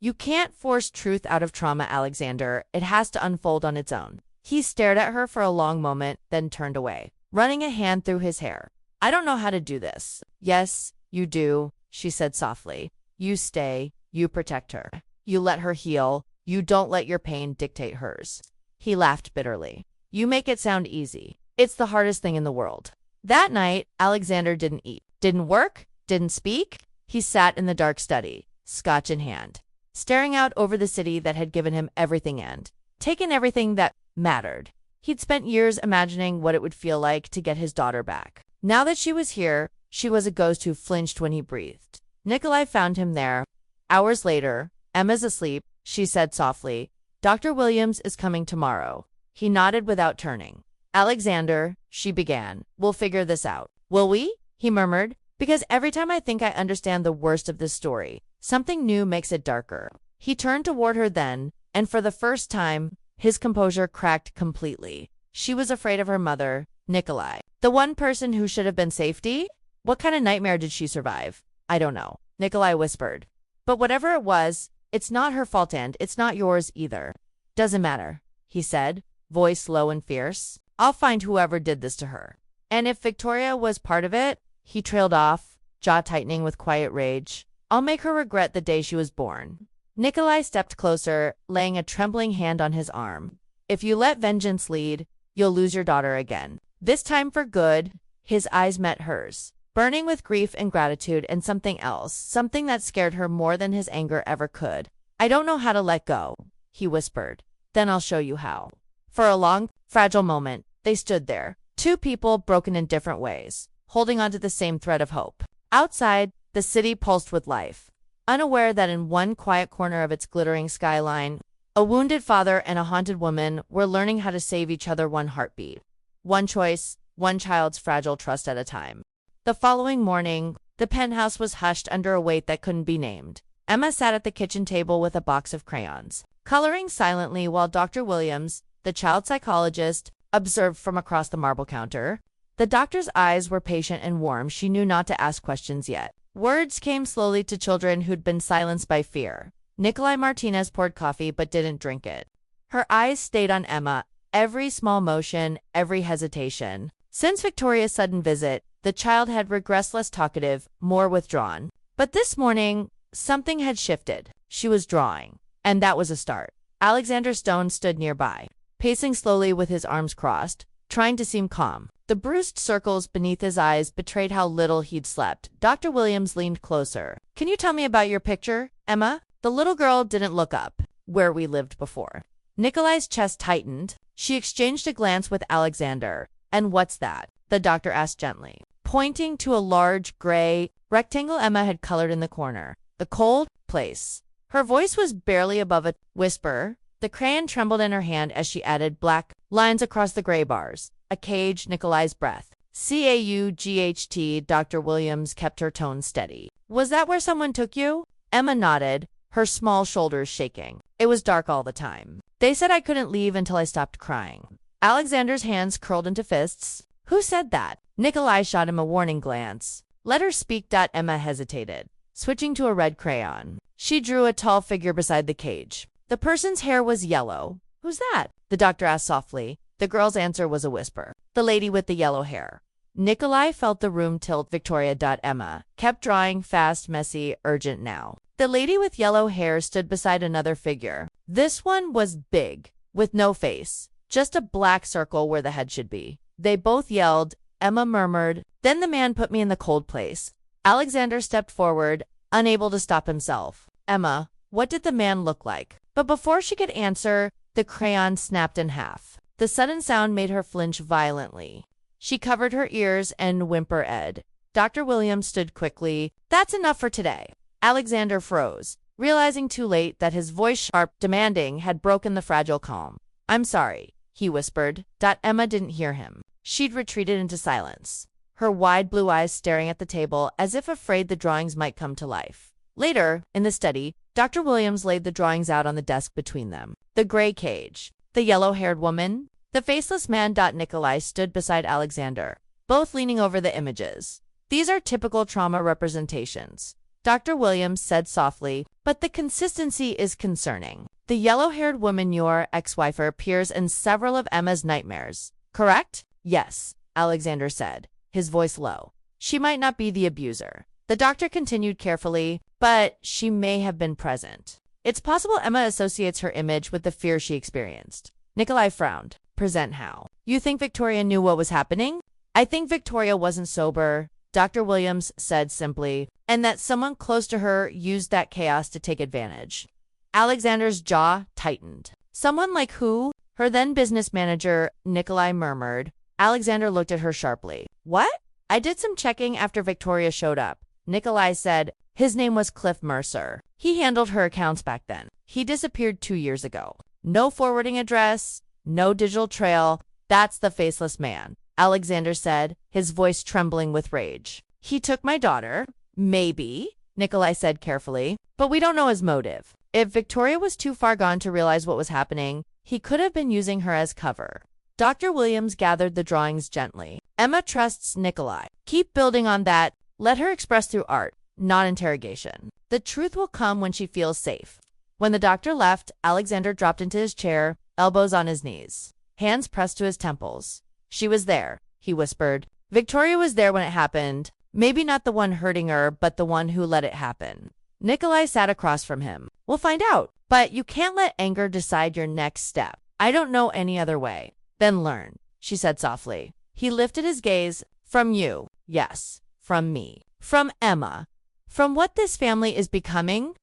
You can't force truth out of trauma, Alexander. It has to unfold on its own. He stared at her for a long moment, then turned away, running a hand through his hair. I don't know how to do this. Yes, you do, she said softly. You stay, you protect her. You let her heal. You don't let your pain dictate hers. He laughed bitterly. You make it sound easy. It's the hardest thing in the world. That night, Alexander didn't eat, didn't work, didn't speak. He sat in the dark study, scotch in hand, staring out over the city that had given him everything and taken everything that mattered. He'd spent years imagining what it would feel like to get his daughter back. Now that she was here, she was a ghost who flinched when he breathed. Nikolai found him there. Hours later, Emma's asleep, she said softly. Dr. Williams is coming tomorrow. He nodded without turning. Alexander, she began, we'll figure this out. Will we? He murmured. Because every time I think I understand the worst of this story, something new makes it darker. He turned toward her then, and for the first time, his composure cracked completely. She was afraid of her mother, Nikolai. The one person who should have been safety? What kind of nightmare did she survive? I don't know, Nikolai whispered. But whatever it was, it's not her fault and it's not yours either. Doesn't matter, he said, voice low and fierce. I'll find whoever did this to her. And if Victoria was part of it, he trailed off, jaw tightening with quiet rage. I'll make her regret the day she was born. Nikolai stepped closer, laying a trembling hand on his arm. If you let vengeance lead, you'll lose your daughter again. This time for good. His eyes met hers, burning with grief and gratitude and something else, something that scared her more than his anger ever could. I don't know how to let go, he whispered. Then I'll show you how. For a long, fragile moment, they stood there, two people broken in different ways, holding onto the same thread of hope. Outside, the city pulsed with life, unaware that in one quiet corner of its glittering skyline, a wounded father and a haunted woman were learning how to save each other one heartbeat. One choice, one child's fragile trust at a time. The following morning, the penthouse was hushed under a weight that couldn't be named. Emma sat at the kitchen table with a box of crayons, coloring silently while Dr. Williams, the child psychologist, observed from across the marble counter. The doctor's eyes were patient and warm. She knew not to ask questions yet. Words came slowly to children who'd been silenced by fear. Nikolai Martinez poured coffee but didn't drink it. Her eyes stayed on Emma, every small motion, every hesitation. Since Victoria's sudden visit, the child had regressed less talkative, more withdrawn. But this morning, something had shifted. She was drawing. And that was a start. Alexander Stone stood nearby, pacing slowly with his arms crossed, trying to seem calm. The bruised circles beneath his eyes betrayed how little he'd slept. Dr. Williams leaned closer. "Can you tell me about your picture, Emma?" The little girl didn't look up, where we lived before. Nikolai's chest tightened. She exchanged a glance with Alexander. "And what's that?" the doctor asked gently, pointing to a large, gray rectangle Emma had colored in the corner. "The cold place." Her voice was barely above a whisper. The crayon trembled in her hand as she added black lines across the gray bars. "A cage," Nikolai's breath. "CAUGHT." Dr. Williams kept her tone steady. "Was that where someone took you?" Emma nodded, her small shoulders shaking. "It was dark all the time. They said I couldn't leave until I stopped crying." Alexander's hands curled into fists. "Who said that?" Nikolai shot him a warning glance. "Let her speak." Emma hesitated, switching to a red crayon. She drew a tall figure beside the cage. The person's hair was yellow. "Who's that?" the doctor asked softly. The girl's answer was a whisper. "The lady with the yellow hair." Nikolai felt the room tilt. Victoria. Emma kept drawing, fast, messy, urgent now. The lady with yellow hair stood beside another figure. This one was big, with no face, just a black circle where the head should be. They both yelled. Emma murmured, "Then the man put me in the cold place." Alexander stepped forward, unable to stop himself. "Emma, what did the man look like?" But before she could answer, the crayon snapped in half. The sudden sound made her flinch violently. She covered her ears and whimpered. Dr. Williams stood quickly. "That's enough for today." Alexander froze, realizing too late that his voice, sharp, demanding, had broken the fragile calm. "I'm sorry," he whispered. Emma didn't hear him. She'd retreated into silence, her wide blue eyes staring at the table as if afraid the drawings might come to life. Later, in the study, Dr. Williams laid the drawings out on the desk between them. The gray cage, the yellow-haired woman, the faceless man. Nikolai stood beside Alexander, both leaning over the images. "These are typical trauma representations," Dr. Williams said softly, "but the consistency is concerning. The yellow-haired woman, your ex-wife, appears in several of Emma's nightmares, correct?" "Yes," Alexander said, his voice low. "She might not be the abuser." The doctor continued carefully, "But she may have been present. It's possible Emma associates her image with the fear she experienced." Nikolai frowned. "Present how?" "You think Victoria knew what was happening?" "I think Victoria wasn't sober," Dr. Williams said simply, "and that someone close to her used that chaos to take advantage." Alexander's jaw tightened. "Someone like who?" "Her then business manager," Nikolai murmured. Alexander looked at her sharply. "What?" "I did some checking after Victoria showed up," Nikolai said. "His name was Cliff Mercer. He handled her accounts back then. He disappeared 2 years ago. No forwarding address, no digital trail. That's the faceless man," Alexander said, his voice trembling with rage. "He took my daughter." "Maybe," Nikolai said carefully, "but we don't know his motive. If Victoria was too far gone to realize what was happening, he could have been using her as cover." Dr. Williams gathered the drawings gently. "Emma trusts Nikolai. Keep building on that. Let her express through art, not interrogation. The truth will come when she feels safe." When the doctor left, Alexander dropped into his chair, elbows on his knees, hands pressed to his temples. "She was there," he whispered. "Victoria was there when it happened. Maybe not the one hurting her, but the one who let it happen." Nikolai sat across from him. "We'll find out. But you can't let anger decide your next step. I don't know any other way." "Then learn," she said softly. He lifted his gaze. "From you." "Yes, from me. From Emma. From what this family is becoming."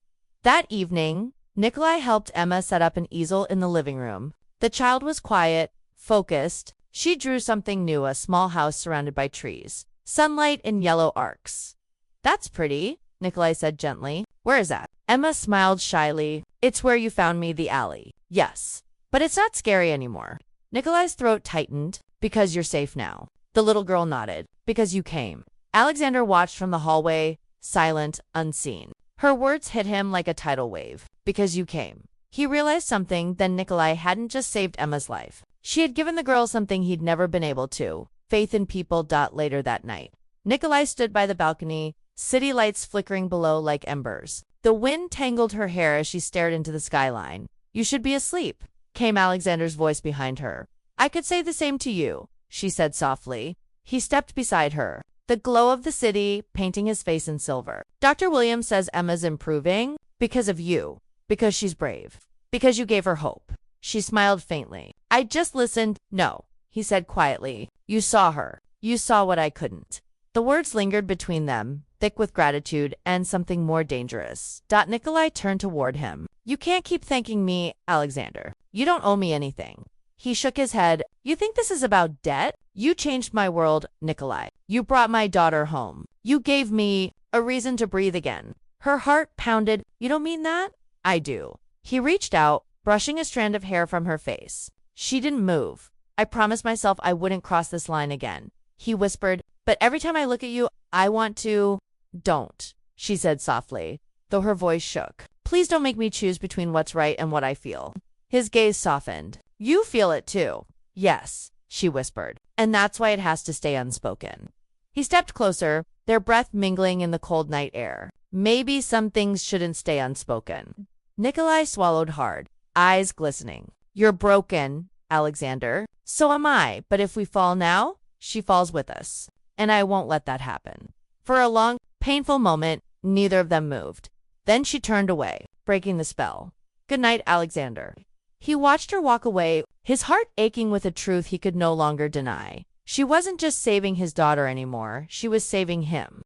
That evening, Nikolai helped Emma set up an easel in the living room. The child was quiet, focused. She drew something new, a small house surrounded by trees, sunlight in yellow arcs. "That's pretty," Nikolai said gently. "Where is that?" Emma smiled shyly. "It's where you found me, the alley." "Yes, but it's not scary anymore." Nikolai's throat tightened. "Because you're safe now." The little girl nodded. "Because you came." Alexander watched from the hallway, silent, unseen. Her words hit him like a tidal wave. "Because you came." He realized something. Then Nikolai hadn't just saved Emma's life. She had given the girl something he'd never been able to: faith in people. Later that night, Nikolai stood by the balcony, city lights flickering below like embers. The wind tangled her hair as she stared into the skyline. "You should be asleep," came Alexander's voice behind her. I could say the same to you, she said softly. He stepped beside her, the glow of the city painting his face in silver. Dr. Williams says Emma's improving because of you, because she's brave, because you gave her hope. She smiled faintly. I just listened. No, he said quietly. You saw her. You saw what I couldn't. The words lingered between them, thick with gratitude and something more dangerous. Nikolai turned toward him. You can't keep thanking me, Alexander. You don't owe me anything. He shook his head. You think this is about debt? You changed my world, Nikolai. You brought my daughter home. You gave me a reason to breathe again. Her heart pounded. You don't mean that? I do. He reached out, brushing a strand of hair from her face. She didn't move. I promised myself I wouldn't cross this line again. He whispered, but every time I look at you, I want to… Don't, she said softly, though her voice shook. Please don't make me choose between what's right and what I feel. His gaze softened. You feel it too. Yes, she whispered, and that's why it has to stay unspoken. He stepped closer, their breath mingling in the cold night air. Maybe some things shouldn't stay unspoken. Nikolai swallowed hard, eyes glistening. You're broken, Alexander. So am I, but if we fall now, she falls with us. And I won't let that happen. For a long, painful moment, neither of them moved. Then she turned away, breaking the spell. Good night, Alexander. He watched her walk away, his heart aching with a truth he could no longer deny. She wasn't just saving his daughter anymore, she was saving him.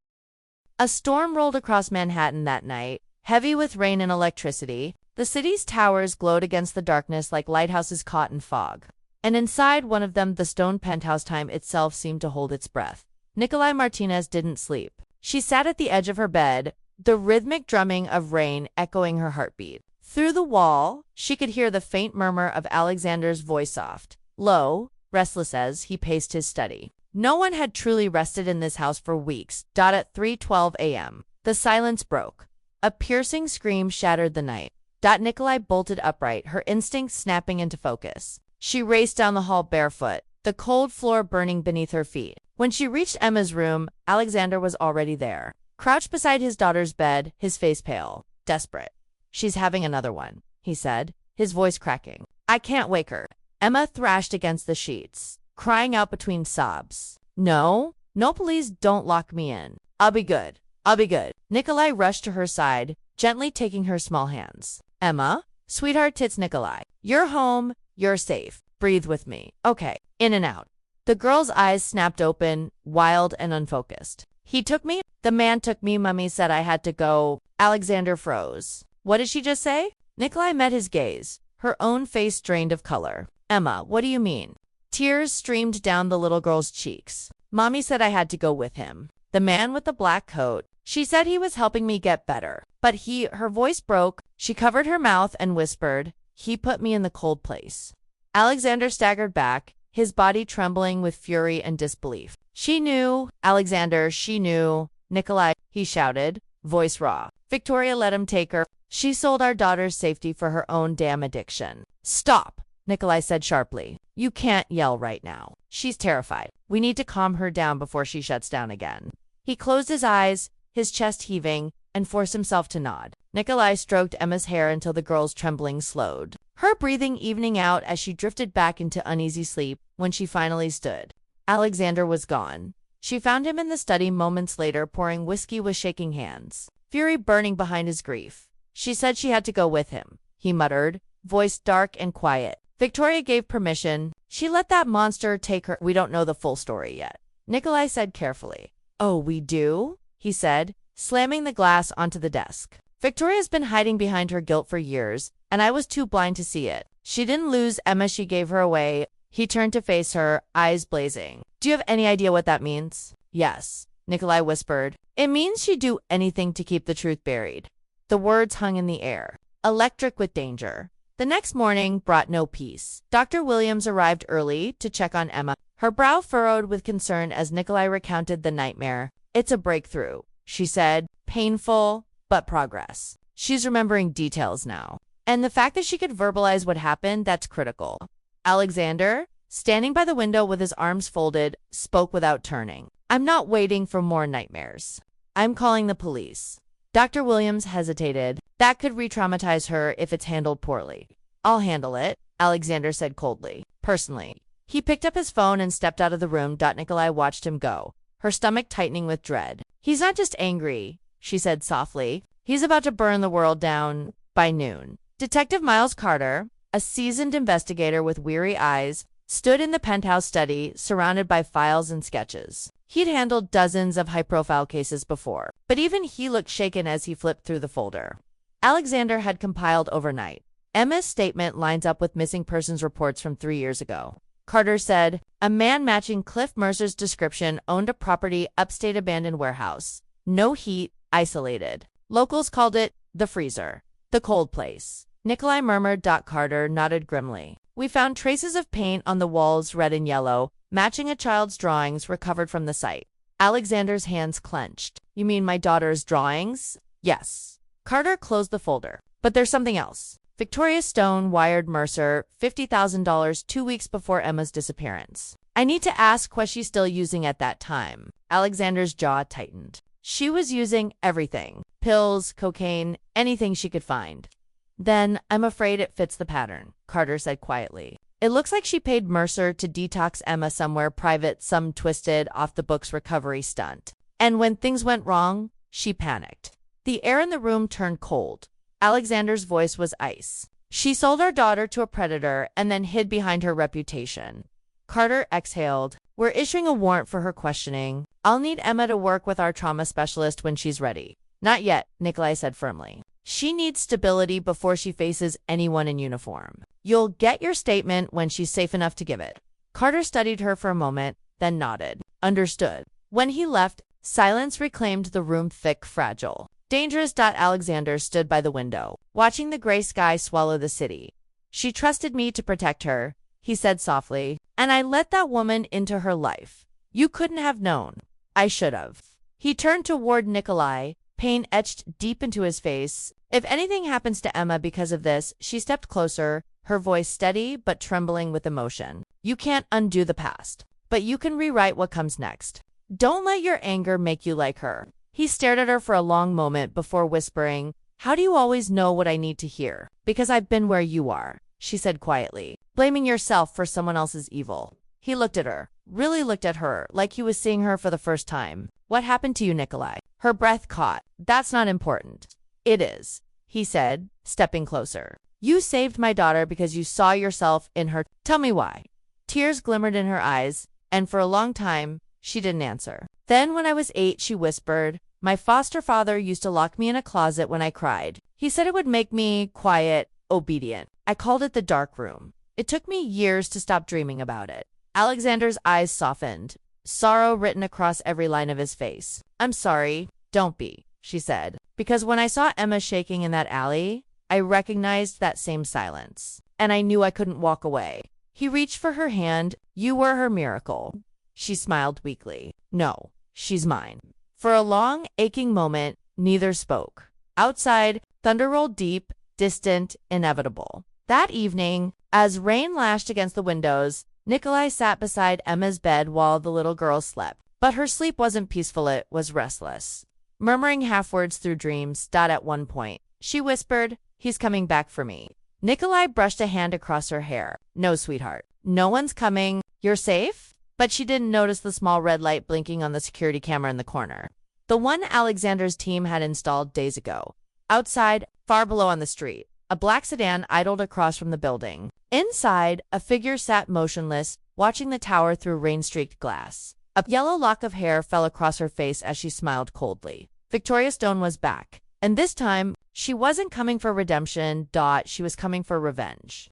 A storm rolled across Manhattan that night, heavy with rain and electricity. The city's towers glowed against the darkness like lighthouses caught in fog. And inside one of them, the stone penthouse, time itself seemed to hold its breath. Nikolai Martinez didn't sleep. She sat at the edge of her bed, the rhythmic drumming of rain echoing her heartbeat. Through the wall, she could hear the faint murmur of Alexander's voice, soft, low, restless as he paced his study. No one had truly rested in this house for weeks. At 3:12 a.m., the silence broke. A piercing scream shattered the night. Nikolai bolted upright, her instincts snapping into focus. She raced down the hall barefoot, the cold floor burning beneath her feet. When she reached Emma's room, Alexander was already there, crouched beside his daughter's bed, his face pale, desperate. She's having another one, he said, his voice cracking. I can't wake her. Emma thrashed against the sheets, crying out between sobs. No, please don't lock me in. I'll be good. I'll be good. Nikolai rushed to her side, gently taking her small hands. Emma, sweetheart, tits Nikolai. You're home. You're safe. Breathe with me. Okay. In and out. The girl's eyes snapped open, wild and unfocused. He took me. The man took me. Mummy said I had to go. Alexander froze. What did she just say? Nikolai met his gaze, her own face drained of color. Emma, what do you mean? Tears streamed down the little girl's cheeks. Mommy said I had to go with him. The man with the black coat. She said he was helping me get better. But her voice broke. She covered her mouth and whispered, he put me in the cold place. Alexander staggered back, his body trembling with fury and disbelief. She knew, Alexander, she knew. Nikolai, he shouted, voice raw. Victoria let him take her. She sold our daughter's safety for her own damn addiction. Stop, Nikolai said sharply. You can't yell right now. She's terrified. We need to calm her down before she shuts down again. He closed his eyes, his chest heaving, and forced himself to nod. Nikolai stroked Emma's hair until the girl's trembling slowed, her breathing evening out as she drifted back into uneasy sleep. When she finally stood, Alexander was gone. She found him in the study moments later, pouring whiskey with shaking hands, fury burning behind his grief. She said she had to go with him, he muttered, voice dark and quiet. Victoria gave permission. She let that monster take her. We don't know the full story yet, Nikolai said carefully. Oh, we do? He said, slamming the glass onto the desk. Victoria's been hiding behind her guilt for years, and I was too blind to see it. She didn't lose Emma, she gave her away. He turned to face her, eyes blazing. Do you have any idea what that means? Yes, Nikolai whispered. It means she'd do anything to keep the truth buried. The words hung in the air, electric with danger. The next morning brought no peace. Dr. Williams arrived early to check on Emma, her brow furrowed with concern as Nikolai recounted the nightmare. It's a breakthrough, she said, painful, but progress. She's remembering details now. And the fact that she could verbalize what happened, that's critical. Alexander, standing by the window with his arms folded, spoke without turning. I'm not waiting for more nightmares. I'm calling the police. Dr. Williams hesitated. That could re-traumatize her if it's handled poorly. I'll handle it, Alexander said coldly. Personally. He picked up his phone and stepped out of the room. Nikolai watched him go, her stomach tightening with dread. He's not just angry, she said softly. He's about to burn the world down by noon. Detective Miles Carter, a seasoned investigator with weary eyes, stood in the penthouse study, surrounded by files and sketches. He'd handled dozens of high-profile cases before, but even he looked shaken as he flipped through the folder. Alexander had compiled overnight. Emma's statement lines up with missing persons reports from 3 years ago. Carter said, a man matching Cliff Mercer's description owned a property upstate abandoned warehouse. No heat, isolated. Locals called it the freezer, the cold place. Nikolai murmured. Carter nodded grimly. We found traces of paint on the walls, red and yellow, matching a child's drawings recovered from the site. Alexander's hands clenched. You mean my daughter's drawings? Yes. Carter closed the folder. But there's something else. Victoria Stone wired Mercer $50,000 2 weeks before Emma's disappearance. I need to ask what she's still using at that time. Alexander's jaw tightened. She was using everything. Pills, cocaine, anything she could find. Then, I'm afraid it fits the pattern, Carter said quietly. It looks like she paid Mercer to detox Emma somewhere private, some twisted, off-the-books recovery stunt. And when things went wrong, she panicked. The air in the room turned cold. Alexander's voice was ice. She sold our daughter to a predator and then hid behind her reputation. Carter exhaled. We're issuing a warrant for her questioning. I'll need Emma to work with our trauma specialist when she's ready. Not yet, Nikolai said firmly. She needs stability before she faces anyone in uniform. You'll get your statement when she's safe enough to give it. Carter studied her for a moment, then nodded. Understood. When he left, silence reclaimed the room, thick, fragile. Dangerous. Alexander stood by the window, watching the gray sky swallow the city. She trusted me to protect her, he said softly, and I let that woman into her life. You couldn't have known. I should have. He turned toward Nikolai, pain etched deep into his face. If anything happens to Emma because of this, she stepped closer, her voice steady but trembling with emotion. You can't undo the past, but you can rewrite what comes next. Don't let your anger make you like her. He stared at her for a long moment before whispering, How do you always know what I need to hear? Because I've been where you are, she said quietly, blaming yourself for someone else's evil. He looked at her, really looked at her, like he was seeing her for the first time. What happened to you, Nikolai? Her breath caught. That's not important. It is, he said, stepping closer. You saved my daughter because you saw yourself in her. Tell me why. Tears glimmered in her eyes, and for a long time, she didn't answer. Then when I was 8, she whispered, my foster father used to lock me in a closet when I cried. He said it would make me quiet, obedient. I called it the dark room. It took me years to stop dreaming about it. Alexander's eyes softened, sorrow written across every line of his face. I'm sorry, don't be, she said, because when I saw Emma shaking in that alley, I recognized that same silence, and I knew I couldn't walk away. He reached for her hand. You were her miracle. She smiled weakly. No, she's mine. For a long, aching moment, neither spoke. Outside, thunder rolled deep, distant, inevitable. That evening, as rain lashed against the windows, Nikolai sat beside Emma's bed while the little girl slept. But her sleep wasn't peaceful, it was restless. Murmuring half-words through dreams, at one point, she whispered, He's coming back for me. Nikolai brushed a hand across her hair. No, sweetheart. No one's coming. You're safe? But she didn't notice the small red light blinking on the security camera in the corner. The one Alexander's team had installed days ago. Outside, far below on the street, a black sedan idled across from the building. Inside, a figure sat motionless, watching the tower through rain-streaked glass. A yellow lock of hair fell across her face as she smiled coldly. Victoria Stone was back. And this time, she wasn't coming for redemption, she was coming for revenge.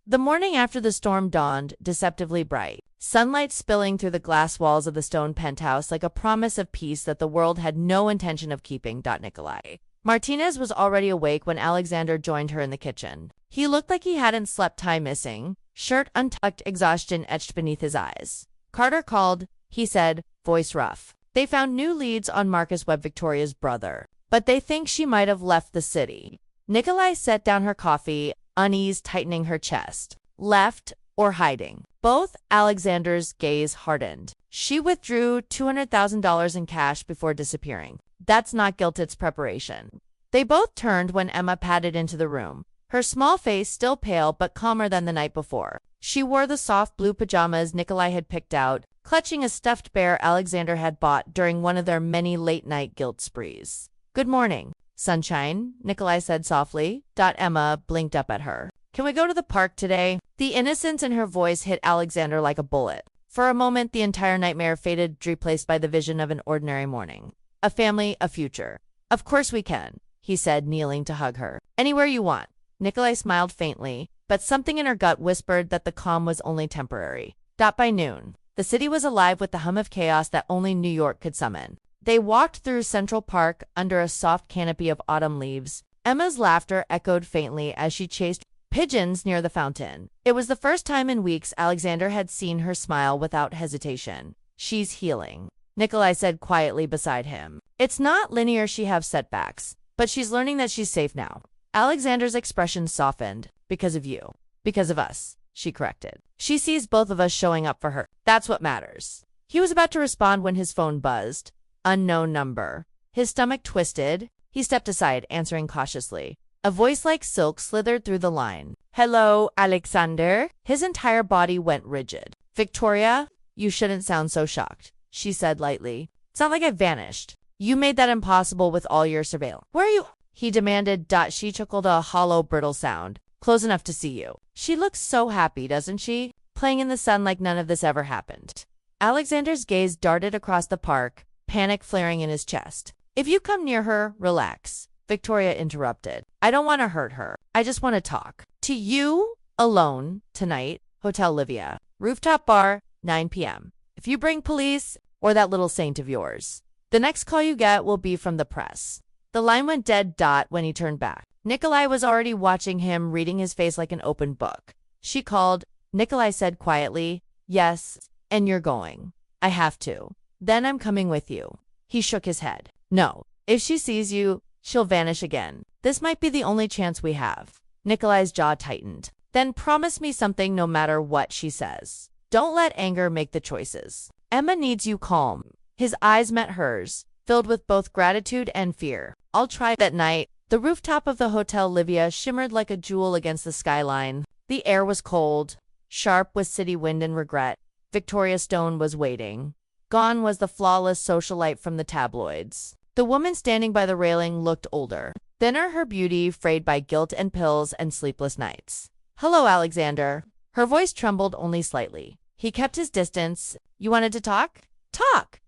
The morning after the storm dawned, deceptively bright. Sunlight spilling through the glass walls of the stone penthouse like a promise of peace that the world had no intention of keeping. Nikolai. Martinez was already awake when Alexander joined her in the kitchen. He looked like he hadn't slept, tie missing, shirt untucked, exhaustion etched beneath his eyes. Carter called, he said, voice rough. They found new leads on Marcus Webb, Victoria's brother, but they think she might have left the city. Nikolai set down her coffee, unease tightening her chest. Left or hiding? Both. Alexander's gaze hardened. She withdrew $200,000 in cash before disappearing. That's not guilt, it's preparation. They both turned when Emma padded into the room, her small face still pale but calmer than the night before. She wore the soft blue pajamas Nikolai had picked out, clutching a stuffed bear Alexander had bought during one of their many late-night guilt sprees. "Good morning, sunshine," Nikolai said softly. Emma blinked up at her. "Can we go to the park today?" The innocence in her voice hit Alexander like a bullet. For a moment, the entire nightmare faded, replaced by the vision of an ordinary morning. A family, a future. "Of course we can," he said, kneeling to hug her. "Anywhere you want." Nikolai smiled faintly, but something in her gut whispered that the calm was only temporary. By noon, the city was alive with the hum of chaos that only New York could summon. They walked through Central Park under a soft canopy of autumn leaves. Emma's laughter echoed faintly as she chased pigeons near the fountain. It was the first time in weeks Alexander had seen her smile without hesitation. "She's healing," Nikolai said quietly beside him. "It's not linear, she have setbacks, but she's learning that she's safe now." Alexander's expression softened. "Because of you. Because of us," she corrected. "She sees both of us showing up for her. That's what matters." He was about to respond when his phone buzzed. Unknown number. His stomach twisted. He stepped aside, answering cautiously. A voice like silk slithered through the line. "Hello, Alexander." His entire body went rigid. "Victoria, you shouldn't sound so shocked," she said lightly. "It's not like I vanished. You made that impossible with all your surveillance." "Where are you?" he demanded. She chuckled a hollow, brittle sound. "Close enough to see you." "She looks so happy, doesn't she? Playing in the sun like none of this ever happened." Alexander's gaze darted across the park, panic flaring in his chest. "If you come near her, relax," Victoria interrupted. "I don't want to hurt her. I just want to talk. To you, alone, tonight, Hotel Livia. Rooftop bar, 9 p.m. If you bring police, or that little saint of yours, the next call you get will be from the press." The line went dead when he turned back. Nikolai was already watching him, reading his face like an open book. "She called," Nikolai said quietly. "Yes, and you're going." "I have to." "Then I'm coming with you." He shook his head. "No. If she sees you, she'll vanish again. This might be the only chance we have." Nikolai's jaw tightened. "Then promise me something no matter what she says. Don't let anger make the choices. Emma needs you calm." His eyes met hers, filled with both gratitude and fear. "I'll try." That night, the rooftop of the Hotel Livia shimmered like a jewel against the skyline. The air was cold, sharp with city wind and regret. Victoria Stone was waiting. Gone was the flawless socialite from the tabloids. The woman standing by the railing looked older, thinner, her beauty frayed by guilt and pills and sleepless nights. "Hello, Alexander." Her voice trembled only slightly. He kept his distance. "You wanted to talk?" "Talk."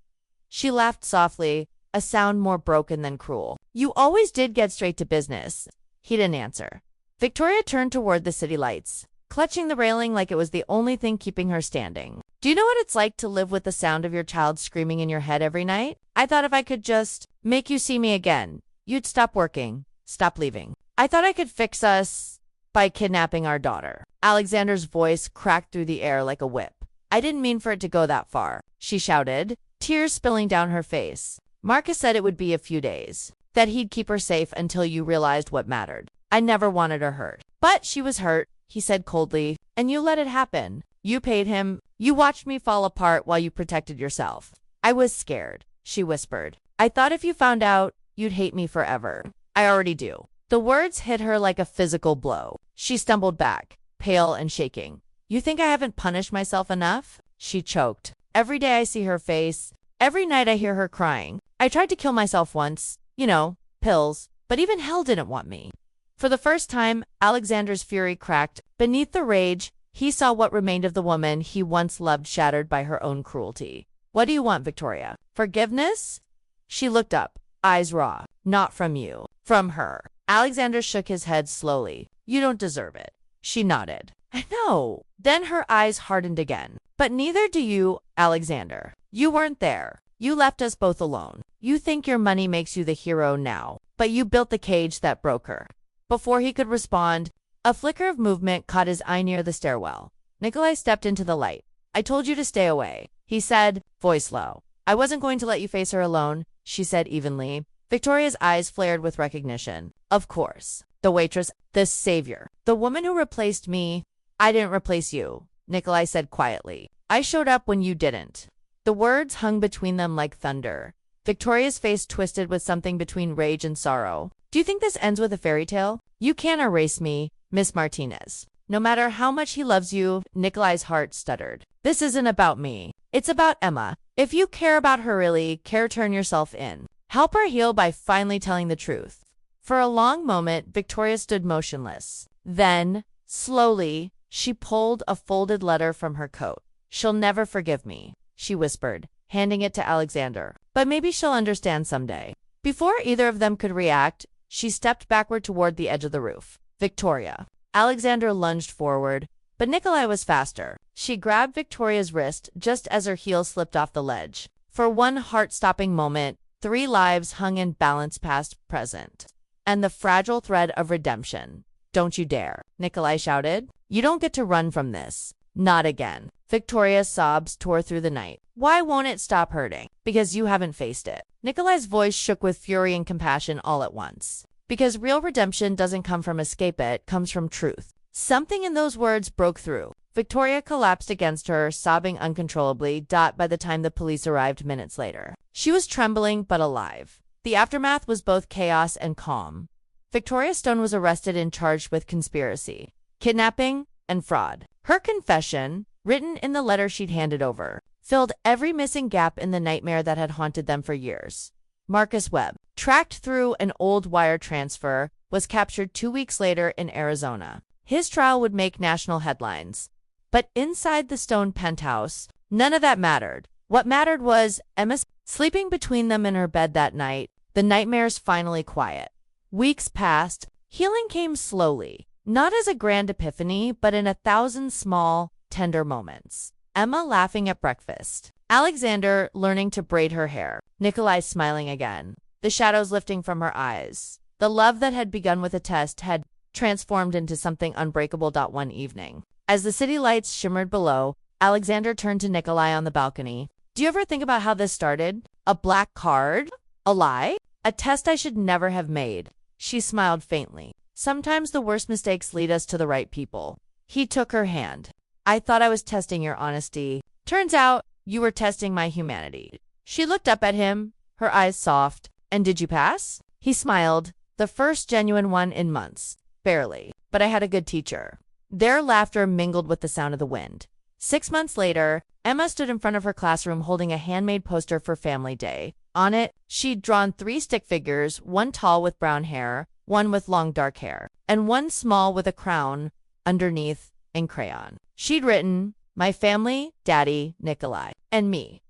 She laughed softly, a sound more broken than cruel. "You always did get straight to business." He didn't answer. Victoria turned toward the city lights, clutching the railing like it was the only thing keeping her standing. "Do you know what it's like to live with the sound of your child screaming in your head every night? I thought if I could just make you see me again, you'd stop working, stop leaving. I thought I could fix us by kidnapping our daughter." Alexander's voice cracked through the air like a whip. "I didn't mean for it to go that far," she shouted, tears spilling down her face. "Marcus said it would be a few days, that he'd keep her safe until you realized what mattered. I never wanted her hurt." "But she was hurt," he said coldly, "and you let it happen. You paid him. You watched me fall apart while you protected yourself." "I was scared," she whispered. "I thought if you found out, you'd hate me forever." "I already do." The words hit her like a physical blow. She stumbled back, pale and shaking. "You think I haven't punished myself enough?" She choked. "Every day I see her face. Every night I hear her crying. I tried to kill myself once. You know, pills. But even hell didn't want me." For the first time, Alexander's fury cracked. Beneath the rage, he saw what remained of the woman he once loved shattered by her own cruelty. "What do you want, Victoria? Forgiveness?" She looked up, eyes raw. "Not from you. From her." Alexander shook his head slowly. "You don't deserve it." She nodded. "I know." Then her eyes hardened again. "But neither do you, Alexander. You weren't there. You left us both alone. You think your money makes you the hero now, but you built the cage that broke her." Before he could respond, a flicker of movement caught his eye near the stairwell. Nikolai stepped into the light. "I told you to stay away," he said, voice low. "I wasn't going to let you face her alone," she said evenly. Victoria's eyes flared with recognition. "Of course. The waitress, the savior, the woman who replaced me." "I didn't replace you," Nikolai said quietly. "I showed up when you didn't." The words hung between them like thunder. Victoria's face twisted with something between rage and sorrow. "Do you think this ends with a fairy tale? You can't erase me. Miss Martinez. No matter how much he loves you, Nikolai's heart stuttered. This isn't about me. It's about Emma. If you care about her really, turn yourself in. Help her heal by finally telling the truth. For a long moment, Victoria stood motionless. Then, slowly, she pulled a folded letter from her coat. She'll never forgive me, she whispered, handing it to Alexander. But maybe she'll understand someday. Before either of them could react, she stepped backward toward the edge of the roof. Victoria. Alexander lunged forward, but Nikolai was faster. She grabbed Victoria's wrist just as her heel slipped off the ledge. For one heart-stopping moment, 3 lives hung in balance past present. And the fragile thread of redemption. Don't you dare, Nikolai shouted. You don't get to run from this. Not again. Victoria's sobs tore through the night. Why won't it stop hurting? Because you haven't faced it. Nikolai's voice shook with fury and compassion all at once. Because real redemption doesn't come from escape, it comes from truth. Something in those words broke through. Victoria collapsed against her, sobbing uncontrollably. By the time the police arrived minutes later, she was trembling but alive. The aftermath was both chaos and calm. Victoria Stone was arrested and charged with conspiracy, kidnapping, and fraud. Her confession, written in the letter she'd handed over, filled every missing gap in the nightmare that had haunted them for years. Marcus Webb, tracked through an old wire transfer, was captured 2 weeks later in Arizona. His trial would make national headlines. But inside the Stone penthouse, none of that mattered. What mattered was Emma sleeping between them in her bed that night, the nightmares finally quiet. Weeks passed. Healing came slowly, not as a grand epiphany, but in 1,000 small, tender moments. Emma laughing at breakfast. Alexander learning to braid her hair. Nikolai smiling again, the shadows lifting from her eyes. The love that had begun with a test had transformed into something unbreakable. One evening, as the city lights shimmered below, Alexander turned to Nikolai on the balcony. Do you ever think about how this started? A black card? A lie? A test I should never have made. She smiled faintly. Sometimes the worst mistakes lead us to the right people. He took her hand. I thought I was testing your honesty. Turns out you were testing my humanity. She looked up at him, her eyes soft. And did you pass? He smiled. The first genuine one in months. Barely. But I had a good teacher. Their laughter mingled with the sound of the wind. 6 months later, Emma stood in front of her classroom holding a handmade poster for Family Day. On it, she'd drawn 3 stick figures, one tall with brown hair, one with long dark hair, and one small with a crown underneath in crayon. She'd written, "My family, Daddy, Nikolai, and me."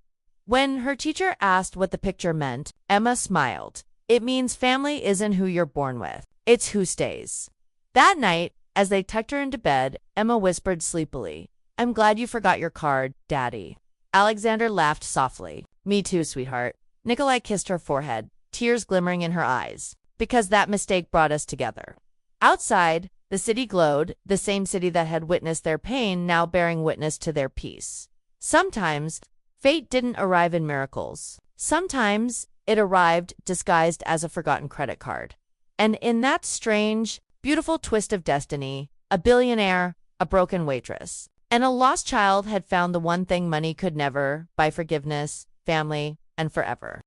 When her teacher asked what the picture meant, Emma smiled. It means family isn't who you're born with. It's who stays. That night, as they tucked her into bed, Emma whispered sleepily, I'm glad you forgot your card, Daddy. Alexander laughed softly. Me too, sweetheart. Nikolai kissed her forehead, tears glimmering in her eyes, because that mistake brought us together. Outside, the city glowed, the same city that had witnessed their pain now bearing witness to their peace. Sometimes, fate didn't arrive in miracles. Sometimes, it arrived disguised as a forgotten credit card. And in that strange, beautiful twist of destiny, a billionaire, a broken waitress, and a lost child had found the one thing money could never buy: forgiveness, family, and forever.